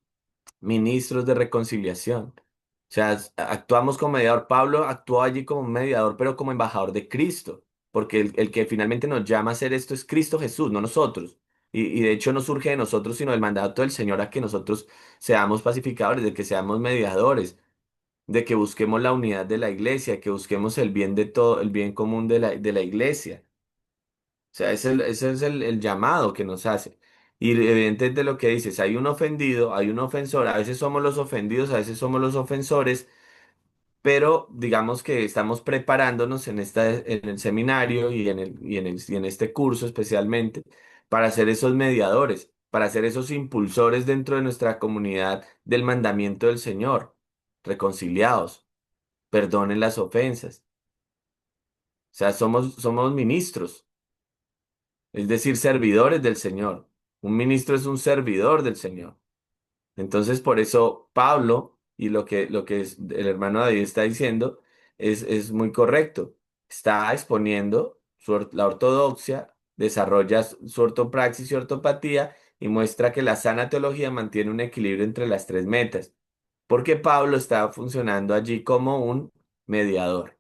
ministros de reconciliación. O sea, actuamos como mediador. Pablo actuó allí como mediador, pero como embajador de Cristo, porque el que finalmente nos llama a hacer esto es Cristo Jesús, no nosotros. Y de hecho no surge de nosotros, sino del mandato del Señor a que nosotros seamos pacificadores, de que seamos mediadores. de que busquemos la unidad de la iglesia, que busquemos el bien de todo, el bien común de la iglesia. O sea, ese es el llamado que nos hace. Y evidentemente lo que dices, hay un ofendido, hay un ofensor, a veces somos los ofendidos, a veces somos los ofensores, pero digamos que estamos preparándonos en en el seminario y en este curso especialmente para ser esos mediadores, para ser esos impulsores dentro de nuestra comunidad del mandamiento del Señor, reconciliados, perdonen las ofensas. O sea, somos ministros, es decir, servidores del Señor. Un ministro es un servidor del Señor. Entonces, por eso Pablo y lo que el hermano David está diciendo es muy correcto. Está exponiendo la ortodoxia, desarrolla su ortopraxis y ortopatía y muestra que la sana teología mantiene un equilibrio entre las tres metas, porque Pablo está funcionando allí como un mediador.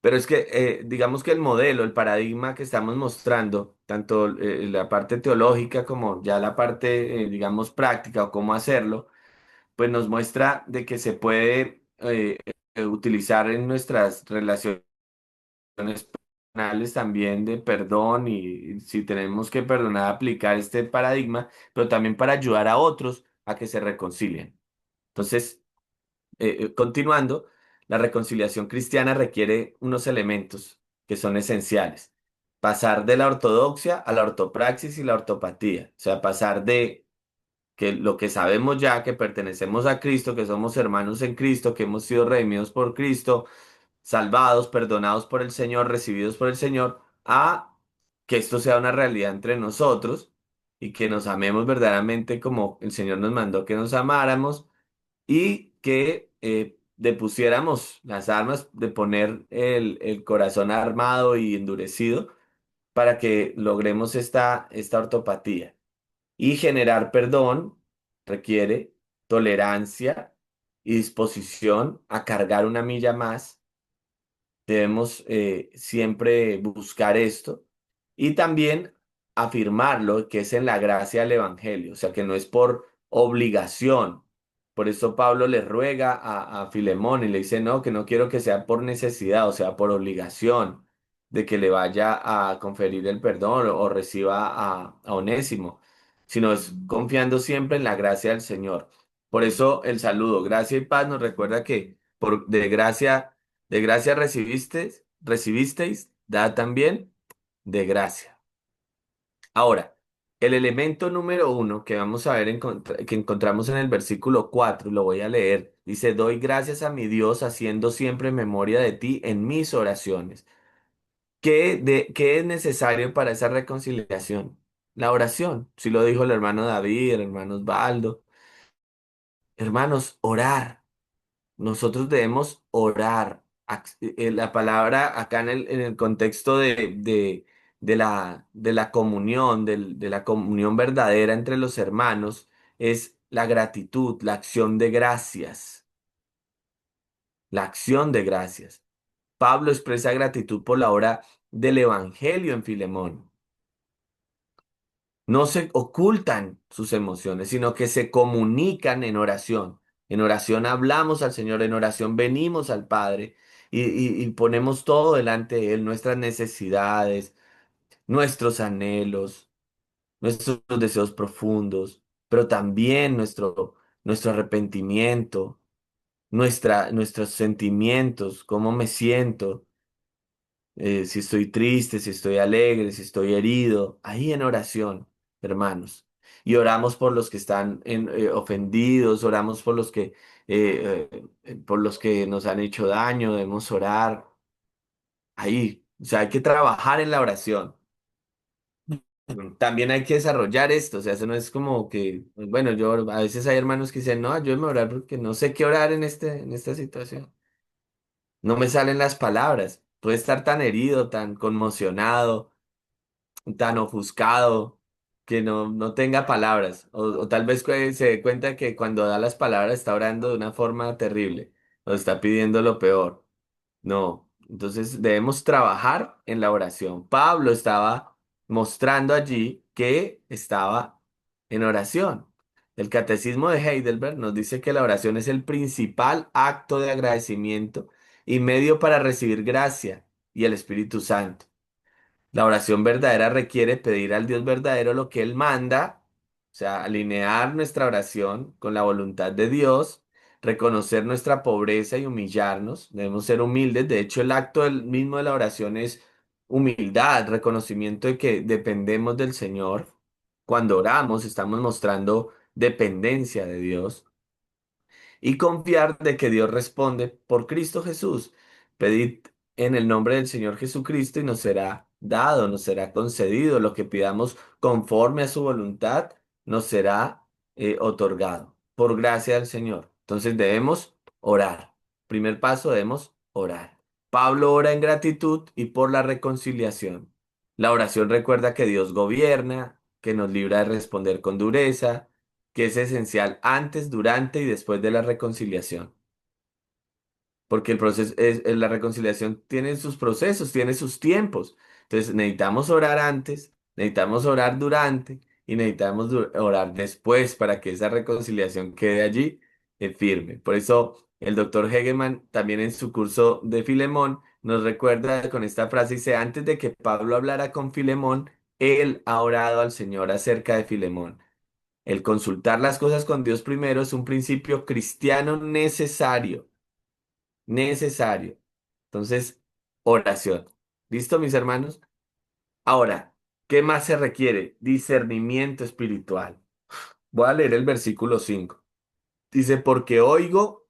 Pero es que, digamos que el modelo, el paradigma que estamos mostrando, tanto la parte teológica como ya la parte, digamos, práctica o cómo hacerlo, pues nos muestra de que se puede utilizar en nuestras relaciones personales también de perdón y si tenemos que perdonar, aplicar este paradigma, pero también para ayudar a otros a que se reconcilien. Entonces, continuando, la reconciliación cristiana requiere unos elementos que son esenciales. Pasar de la ortodoxia a la ortopraxis y la ortopatía, o sea, pasar de que lo que sabemos ya, que pertenecemos a Cristo, que somos hermanos en Cristo, que hemos sido redimidos por Cristo, salvados, perdonados por el Señor, recibidos por el Señor, a que esto sea una realidad entre nosotros y que nos amemos verdaderamente como el Señor nos mandó que nos amáramos y que depusiéramos las armas de poner el corazón armado y endurecido para que logremos esta ortopatía. Y generar perdón requiere tolerancia y disposición a cargar una milla más. Debemos siempre buscar esto y también afirmarlo que es en la gracia del Evangelio, o sea que no es por obligación. Por eso Pablo le ruega a Filemón y le dice, no, que no quiero que sea por necesidad, o sea, por obligación de que le vaya a conferir el perdón o reciba a Onésimo, sino es confiando siempre en la gracia del Señor. Por eso el saludo, gracia y paz nos recuerda que de gracia recibisteis, da también de gracia. Ahora, el elemento número uno que vamos a ver que encontramos en el versículo 4 lo voy a leer, dice, doy gracias a mi Dios haciendo siempre memoria de ti en mis oraciones. ¿Qué es necesario para esa reconciliación? La oración, si lo dijo el hermano David, el hermano Osvaldo. Hermanos, orar. Nosotros debemos orar. La palabra acá en el contexto de la comunión, de la comunión verdadera entre los hermanos, es la gratitud, la acción de gracias, la acción de gracias. Pablo expresa gratitud por la obra del Evangelio en Filemón. No se ocultan sus emociones, sino que se comunican en oración. En oración hablamos al Señor, en oración venimos al Padre y ponemos todo delante de Él, nuestras necesidades, nuestros anhelos, nuestros deseos profundos, pero también nuestro arrepentimiento, nuestros sentimientos, cómo me siento, si estoy triste, si estoy alegre, si estoy herido, ahí en oración, hermanos. Y oramos por los que están ofendidos, oramos por los que nos han hecho daño, debemos orar ahí. O sea, hay que trabajar en la oración. También hay que desarrollar esto, o sea, eso no es como que, bueno, yo a veces hay hermanos que dicen, no, ayúdame a orar porque no sé qué orar en esta situación. No me salen las palabras. Puede estar tan herido, tan conmocionado, tan ofuscado que no tenga palabras. O tal vez se dé cuenta que cuando da las palabras está orando de una forma terrible o está pidiendo lo peor. No, entonces debemos trabajar en la oración. Pablo estaba mostrando allí que estaba en oración. El Catecismo de Heidelberg nos dice que la oración es el principal acto de agradecimiento y medio para recibir gracia y el Espíritu Santo. La oración verdadera requiere pedir al Dios verdadero lo que Él manda, o sea, alinear nuestra oración con la voluntad de Dios, reconocer nuestra pobreza y humillarnos. Debemos ser humildes. De hecho, el acto mismo de la oración es humildad, reconocimiento de que dependemos del Señor. Cuando oramos, estamos mostrando dependencia de Dios y confiar de que Dios responde por Cristo Jesús. Pedid en el nombre del Señor Jesucristo y nos será dado, nos será concedido. Lo que pidamos conforme a su voluntad nos será otorgado por gracia del Señor. Entonces debemos orar. Primer paso, debemos orar. Pablo ora en gratitud y por la reconciliación. La oración recuerda que Dios gobierna, que nos libra de responder con dureza, que es esencial antes, durante y después de la reconciliación. Porque el proceso la reconciliación tiene sus procesos, tiene sus tiempos. Entonces necesitamos orar antes, necesitamos orar durante y necesitamos orar después para que esa reconciliación quede allí firme. Por eso el doctor Hegeman también en su curso de Filemón nos recuerda con esta frase, dice, antes de que Pablo hablara con Filemón, él ha orado al Señor acerca de Filemón. El consultar las cosas con Dios primero es un principio cristiano necesario, necesario. Entonces, oración. ¿Listo, mis hermanos? Ahora, ¿qué más se requiere? Discernimiento espiritual. Voy a leer el versículo 5. Dice, porque oigo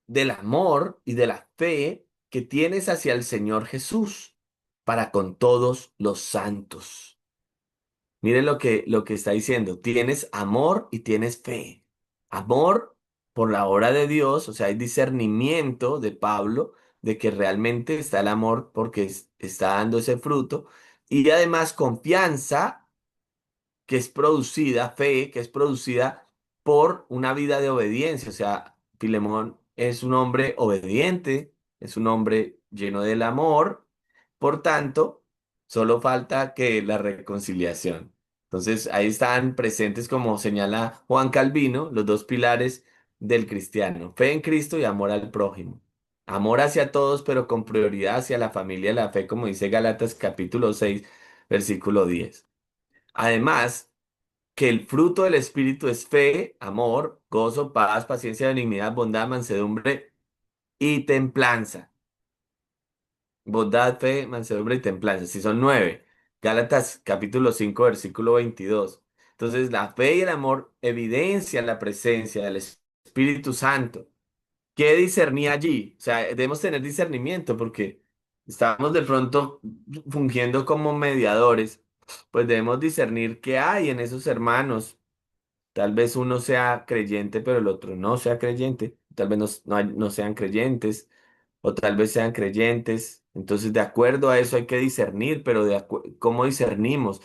del amor y de la fe que tienes hacia el Señor Jesús para con todos los santos. Mire lo que está diciendo. Tienes amor y tienes fe. Amor por la obra de Dios, o sea, hay discernimiento de Pablo de que realmente está el amor porque está dando ese fruto. Y además confianza que es producida, fe que es producida por una vida de obediencia. O sea, Filemón es un hombre obediente, es un hombre lleno del amor, por tanto, solo falta que la reconciliación. Entonces, ahí están presentes, como señala Juan Calvino, los dos pilares del cristiano, fe en Cristo y amor al prójimo. Amor hacia todos, pero con prioridad hacia la familia de la fe, como dice Gálatas capítulo 6 versículo 10. Además, que el fruto del Espíritu es fe, amor, gozo, paz, paciencia, benignidad, bondad, mansedumbre y templanza. Bondad, fe, mansedumbre y templanza. Si son 9. Gálatas capítulo 5 versículo 22. Entonces, la fe y el amor evidencian la presencia del Espíritu Santo. ¿Qué discernía allí? O sea, debemos tener discernimiento porque estamos de pronto fungiendo como mediadores. Pues debemos discernir qué hay en esos hermanos. Tal vez uno sea creyente, pero el otro no sea creyente. Tal vez no sean creyentes, o tal vez sean creyentes. Entonces, de acuerdo a eso hay que discernir, pero ¿cómo discernimos?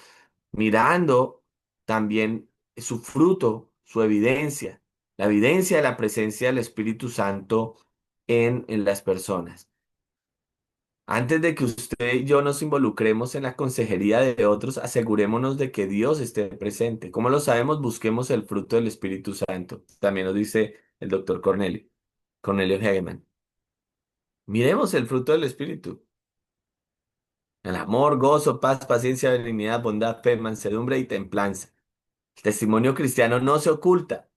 Mirando también su fruto, su evidencia, la evidencia de la presencia del Espíritu Santo en las personas. Antes de que usted y yo nos involucremos en la consejería de otros, asegurémonos de que Dios esté presente. ¿Cómo lo sabemos? Busquemos el fruto del Espíritu Santo. También nos dice el doctor Cornelio Hegeman. Miremos el fruto del Espíritu. El amor, gozo, paz, paciencia, benignidad, bondad, fe, mansedumbre y templanza. El testimonio cristiano no se oculta.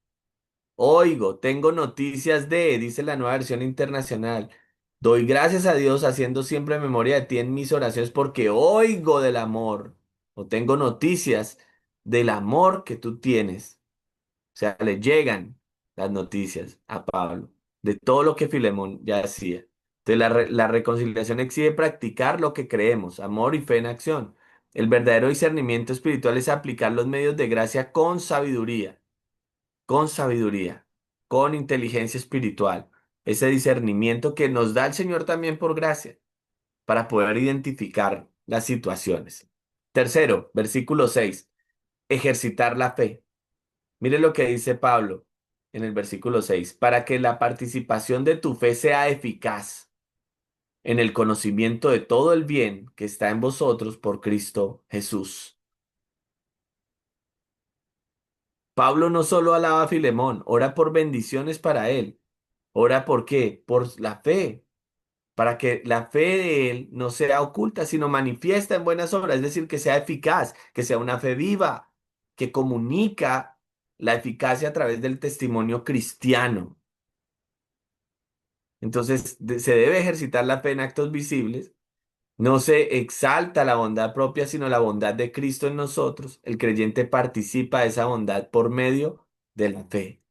Oigo, tengo noticias dice la nueva versión internacional. Doy gracias a Dios haciendo siempre memoria de ti en mis oraciones porque oigo del amor o tengo noticias del amor que tú tienes. O sea, le llegan las noticias a Pablo de todo lo que Filemón ya hacía. Entonces, la reconciliación exige practicar lo que creemos, amor y fe en acción. El verdadero discernimiento espiritual es aplicar los medios de gracia con sabiduría, con inteligencia espiritual, ese discernimiento que nos da el Señor también por gracia, para poder identificar las situaciones. Tercero, versículo 6, ejercitar la fe. Mire lo que dice Pablo en el versículo 6, para que la participación de tu fe sea eficaz. en el conocimiento de todo el bien que está en vosotros por Cristo Jesús. Pablo no solo alaba a Filemón, ora por bendiciones para él. ¿Ora por qué? Por la fe, para que la fe de él no sea oculta, sino manifiesta en buenas obras, es decir, que sea eficaz, que sea una fe viva, que comunica la eficacia a través del testimonio cristiano. Entonces, se debe ejercitar la fe en actos visibles. No se exalta la bondad propia, sino la bondad de Cristo en nosotros. El creyente participa de esa bondad por medio de la fe.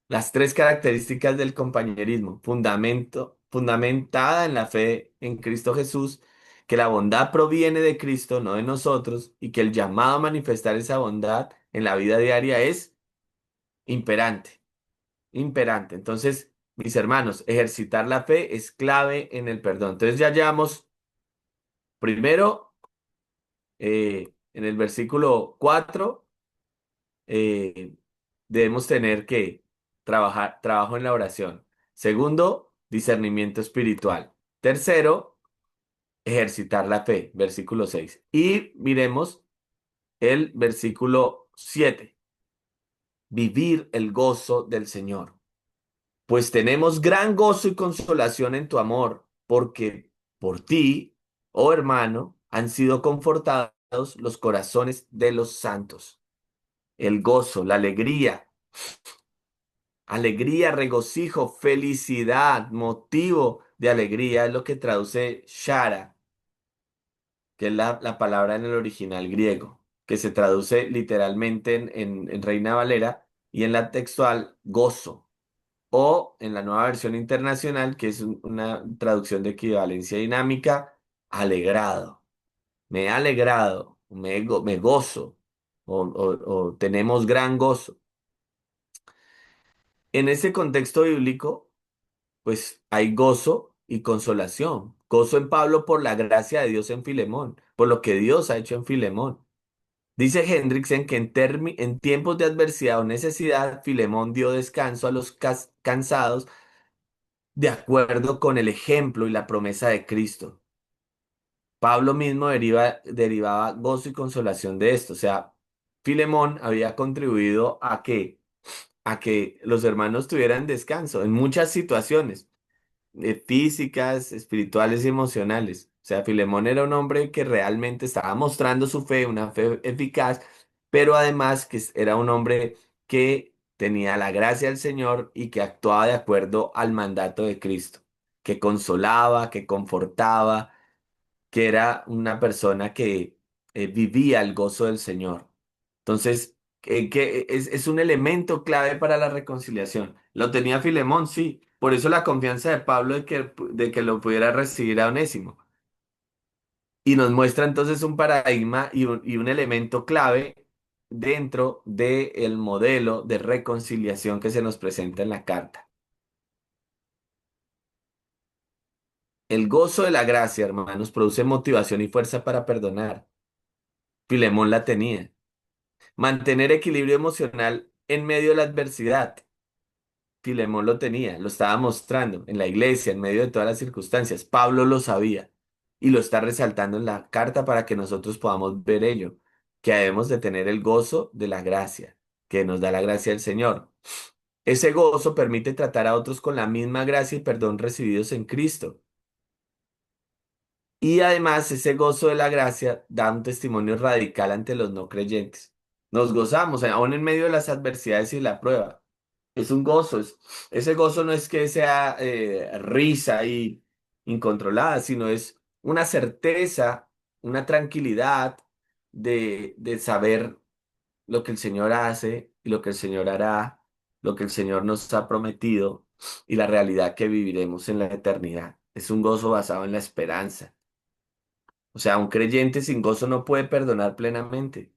Las tres características del compañerismo: fundamentada en la fe en Cristo Jesús, que la bondad proviene de Cristo, no de nosotros, y que el llamado a manifestar esa bondad en la vida diaria es imperante, imperante. Entonces, mis hermanos, ejercitar la fe es clave en el perdón. Entonces ya llevamos primero, en el versículo 4, eh, debemos tener que trabajo en la oración. Segundo, discernimiento espiritual. Tercero, ejercitar la fe, versículo 6. Y miremos el versículo 7, vivir el gozo del Señor. Pues tenemos gran gozo y consolación en tu amor, porque por ti, oh hermano, han sido confortados los corazones de los santos. El gozo, la alegría. Alegría, regocijo, felicidad, motivo de alegría es lo que traduce shara, que es la palabra en el original griego, que se traduce literalmente en Reina Valera y en la textual gozo, o en la nueva versión internacional, que es una traducción de equivalencia dinámica, alegrado. Me he alegrado, me gozo, o tenemos gran gozo. En ese contexto bíblico, pues hay gozo y consolación. Gozo en Pablo por la gracia de Dios en Filemón, por lo que Dios ha hecho en Filemón. Dice Hendrickson que en tiempos de adversidad o necesidad, Filemón dio descanso a los cansados de acuerdo con el ejemplo y la promesa de Cristo. Pablo mismo derivaba gozo y consolación de esto. O sea, Filemón había contribuido a que los hermanos tuvieran descanso en muchas situaciones físicas, espirituales y emocionales. O sea, Filemón era un hombre que realmente estaba mostrando su fe, una fe eficaz, pero además que era un hombre que tenía la gracia del Señor y que actuaba de acuerdo al mandato de Cristo, que consolaba, que confortaba, que era una persona que vivía el gozo del Señor. Entonces, que es un elemento clave para la reconciliación. Lo tenía Filemón, sí. Por eso la confianza de Pablo de que lo pudiera recibir a Onésimo. Y nos muestra entonces un paradigma y un elemento clave dentro del modelo de reconciliación que se nos presenta en la carta. El gozo de la gracia, hermanos, produce motivación y fuerza para perdonar. Filemón la tenía. Mantener equilibrio emocional en medio de la adversidad. Filemón lo tenía, lo estaba mostrando en la iglesia, en medio de todas las circunstancias. Pablo lo sabía y lo está resaltando en la carta para que nosotros podamos ver ello, que debemos de tener el gozo de la gracia, que nos da la gracia del Señor. Ese gozo permite tratar a otros con la misma gracia y perdón recibidos en Cristo. Y además ese gozo de la gracia da un testimonio radical ante los no creyentes. Nos gozamos, aún en medio de las adversidades y la prueba. Es un gozo. Ese gozo no es que sea risa y incontrolada, sino es una certeza, una tranquilidad de saber lo que el Señor hace y lo que el Señor hará, lo que el Señor nos ha prometido y la realidad que viviremos en la eternidad. Es un gozo basado en la esperanza. O sea, un creyente sin gozo no puede perdonar plenamente.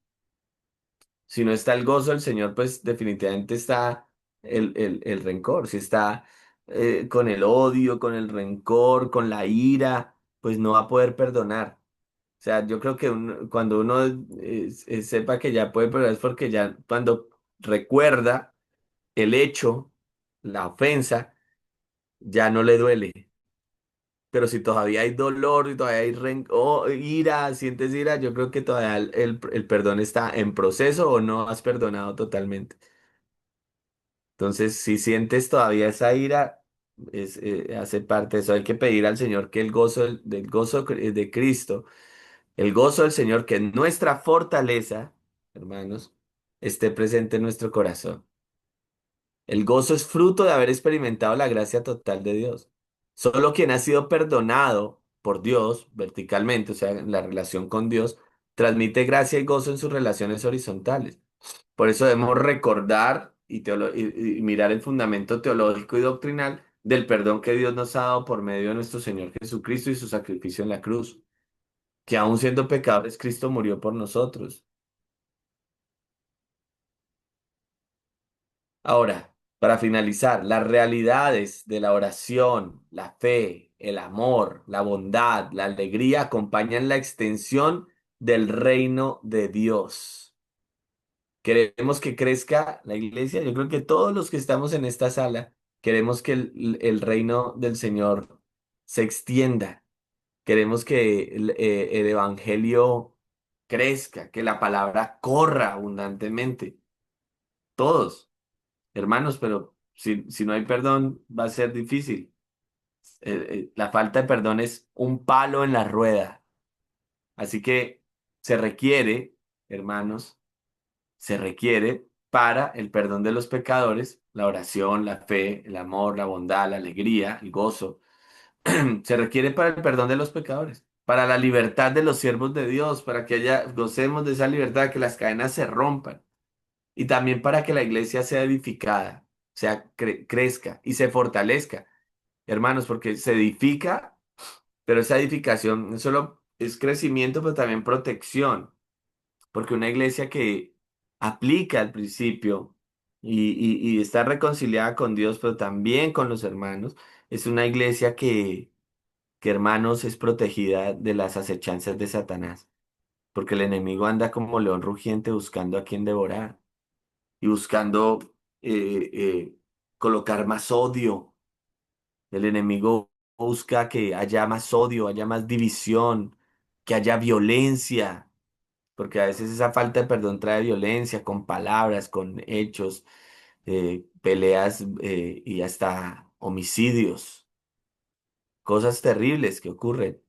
Si no está el gozo del Señor, pues definitivamente está el rencor. Si está con el odio, con el rencor, con la ira, pues no va a poder perdonar. O sea, yo creo que cuando uno sepa que ya puede perdonar es porque ya cuando recuerda el hecho, la ofensa, ya no le duele. pero si todavía hay dolor y todavía hay ira, sientes ira, yo creo que todavía el perdón está en proceso o no has perdonado totalmente. Entonces, si sientes todavía esa ira, hace parte de eso. Hay que pedir al Señor que el gozo del gozo de Cristo, el gozo del Señor, que es nuestra fortaleza, hermanos, esté presente en nuestro corazón. El gozo es fruto de haber experimentado la gracia total de Dios. Solo quien ha sido perdonado por Dios verticalmente, o sea, en la relación con Dios, transmite gracia y gozo en sus relaciones horizontales. Por eso debemos recordar y mirar el fundamento teológico y doctrinal del perdón que Dios nos ha dado por medio de nuestro Señor Jesucristo y su sacrificio en la cruz, que aun siendo pecadores, Cristo murió por nosotros. Ahora, para finalizar, las realidades de la oración, la fe, el amor, la bondad, la alegría acompañan la extensión del reino de Dios. Queremos que crezca la iglesia. Yo creo que todos los que estamos en esta sala queremos que el reino del Señor se extienda. Queremos que el evangelio crezca, que la palabra corra abundantemente. Todos, hermanos, pero si no hay perdón va a ser difícil. La falta de perdón es un palo en la rueda. Así que se requiere, hermanos, se requiere para el perdón de los pecadores, la oración, la fe, el amor, la bondad, la alegría, el gozo. Se requiere para el perdón de los pecadores, para la libertad de los siervos de Dios, para que gocemos de esa libertad, que las cadenas se rompan y también para que la iglesia sea edificada, crezca y se fortalezca, hermanos, porque se edifica, pero esa edificación no solo es crecimiento, pero también protección. Porque una iglesia que aplica el principio y está reconciliada con Dios, pero también con los hermanos, es una iglesia que, hermanos, es protegida de las acechanzas de Satanás. Porque el enemigo anda como león rugiente buscando a quien devorar y buscando colocar más odio. El enemigo busca que haya más odio, haya más división, que haya violencia. Porque a veces esa falta de perdón trae violencia con palabras, con hechos, peleas y hasta homicidios, cosas terribles que ocurren.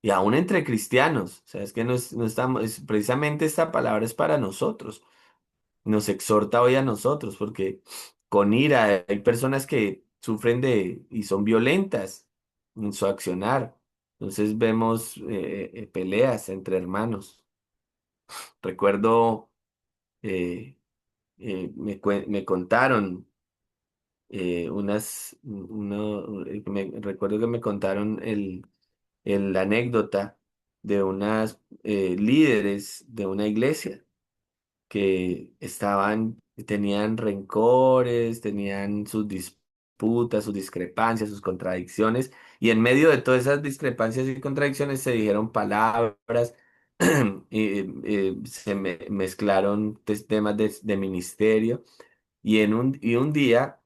Y aún entre cristianos, o sea, es que no estamos, precisamente esta palabra es para nosotros, nos exhorta hoy a nosotros, porque con ira hay personas que sufren y son violentas en su accionar. Entonces vemos peleas entre hermanos. Recuerdo eh, me contaron recuerdo que me contaron la anécdota de unas líderes de una iglesia que tenían rencores, tenían sus disputas, sus discrepancias, sus contradicciones, y en medio de todas esas discrepancias y contradicciones se dijeron palabras, y se mezclaron temas de ministerio, y un día,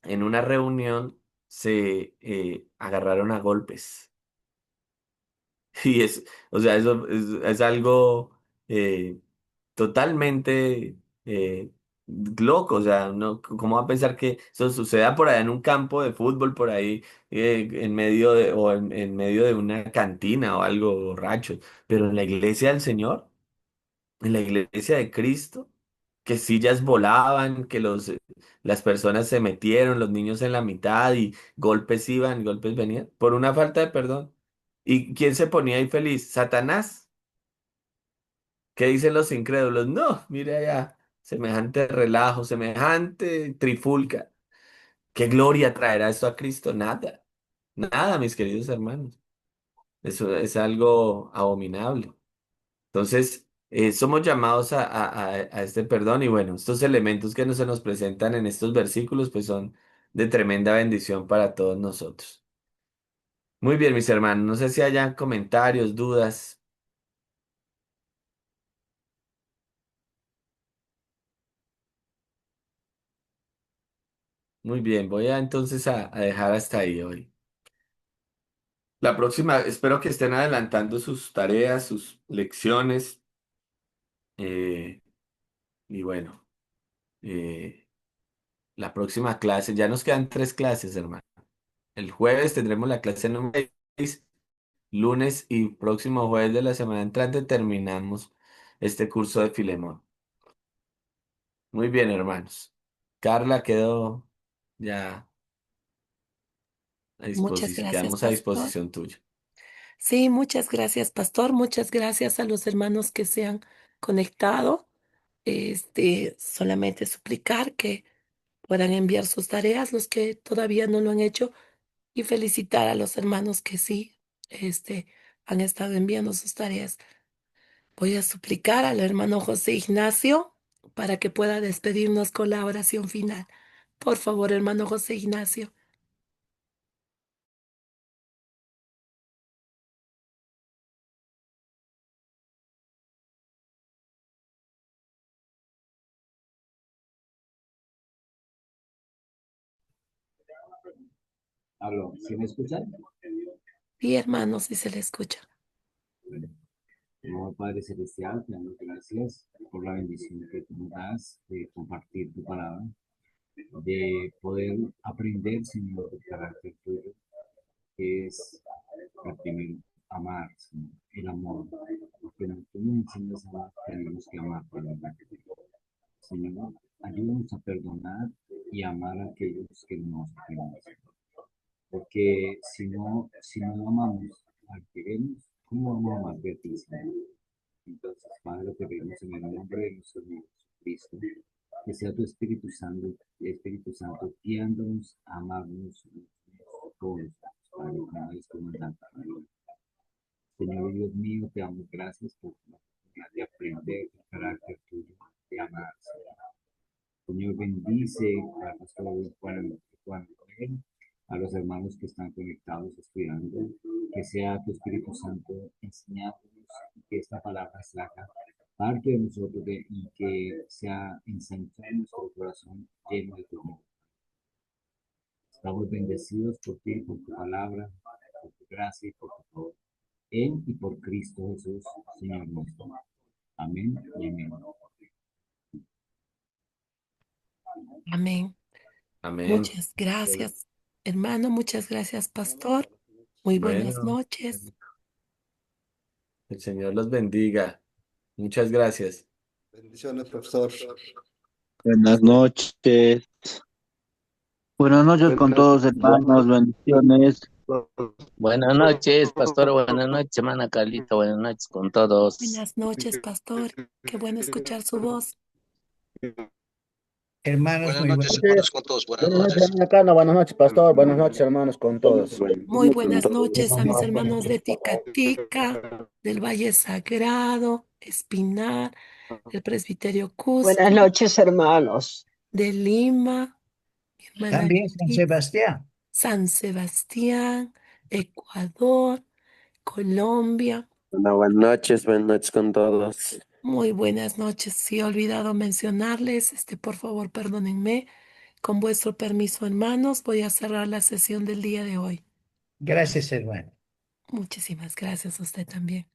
en una reunión, se agarraron a golpes. Y o sea, eso es algo eh, totalmente loco. O sea, ¿cómo va a pensar que eso suceda por allá en un campo de fútbol, por ahí, en medio de una cantina o algo borracho? Pero en la iglesia del Señor, en la iglesia de Cristo, que sillas volaban, que las personas se metieron, los niños en la mitad y golpes iban, golpes venían, por una falta de perdón. ¿Y quién se ponía ahí feliz? ¿Satanás? ¿Qué dicen los incrédulos? No, mire allá, semejante relajo, semejante trifulca. ¿Qué gloria traerá esto a Cristo? Nada, nada, mis queridos hermanos. Eso es algo abominable. Entonces, somos llamados a este perdón y bueno, estos elementos que se nos presentan en estos versículos pues son de tremenda bendición para todos nosotros. Muy bien, mis hermanos, no sé si hayan comentarios, dudas. Muy bien, voy a entonces a dejar hasta ahí hoy. La próxima, espero que estén adelantando sus tareas, sus lecciones. eh, y bueno, eh, la próxima clase, ya nos quedan 3 clases, hermano. El jueves tendremos la clase número 6, lunes y próximo jueves de la semana entrante terminamos este curso de Filemón. Muy bien, hermanos. Carla quedó ya a Muchas disposición, gracias, quedamos a pastor. disposición tuya. Sí, muchas gracias, pastor. Muchas gracias a los hermanos que se han conectado. Solamente suplicar que puedan enviar sus tareas, los que todavía no lo han hecho, y felicitar a los hermanos que sí, han estado enviando sus tareas. Voy a suplicar al hermano José Ignacio para que pueda despedirnos con la oración final. Por favor, hermano José Ignacio. Aló, ¿sí me escuchan? Sí, hermano, si se le escucha. Bueno, no, Padre Celestial, te damos gracias por la bendición que tú nos das de compartir tu palabra, de poder aprender, Señor, el carácter tuyo, que es primero amar, Señor, el amor. Porque tú nos enseñas a amar, tenemos que amar por la verdad. Señor, ayúdanos a perdonar y amar a aquellos que nos ofenden. Porque si no amamos al que queremos, ¿cómo vamos a amar de ti, Señor? Entonces, Padre, lo que pedimos en el nombre de nuestro Señor Jesucristo, que sea tu Espíritu Santo, guiándonos a amarnos todos, Padre, como es comandante. Señor Dios mío, te damos gracias por la oportunidad de aprender el carácter tuyo, de amar, Señor. Señor, bendice a pastor Juan Noel, a los hermanos que están conectados estudiando, que sea tu Espíritu Santo enseñándonos y que esta palabra se haga parte de nosotros y que sea ensanchado nuestro corazón lleno de tu amor. Estamos bendecidos por ti, por tu palabra, por tu gracia y por tu favor. En y por Cristo Jesús, Señor nuestro. Amén y amén. Amén. Amén. Muchas gracias, hermano. Muchas gracias, pastor. Muy buenas Bueno, noches. el Señor los bendiga. Muchas gracias. Bendiciones, profesor. Buenas noches. Buenas noches con Buenas todos, hermanos. Bendiciones. Buenas noches, pastor. Buenas noches, hermana Carlita. Buenas noches con todos. Buenas noches, pastor. Qué bueno escuchar su voz. Hermanos, Buenas muy noches, buenas. hermanos, con todos. Buenas Buenas noches, noches. hermana Carla. Buenas noches, pastor. Buenas noches, hermanos, con todos. Muy buenas noches a mis hermanos de Ticatica, del Valle Sagrado, Espinar, del Presbiterio Buenas Cusco, noches, hermanos. de Lima, mi hermana También San Leticia, Sebastián. San Sebastián, Ecuador, Colombia. Buenas noches con todos. Muy buenas noches. Si he olvidado mencionarles, por favor, perdónenme. Con vuestro permiso, hermanos, voy a cerrar la sesión del día de hoy. Gracias, hermano. Muchísimas gracias a usted también.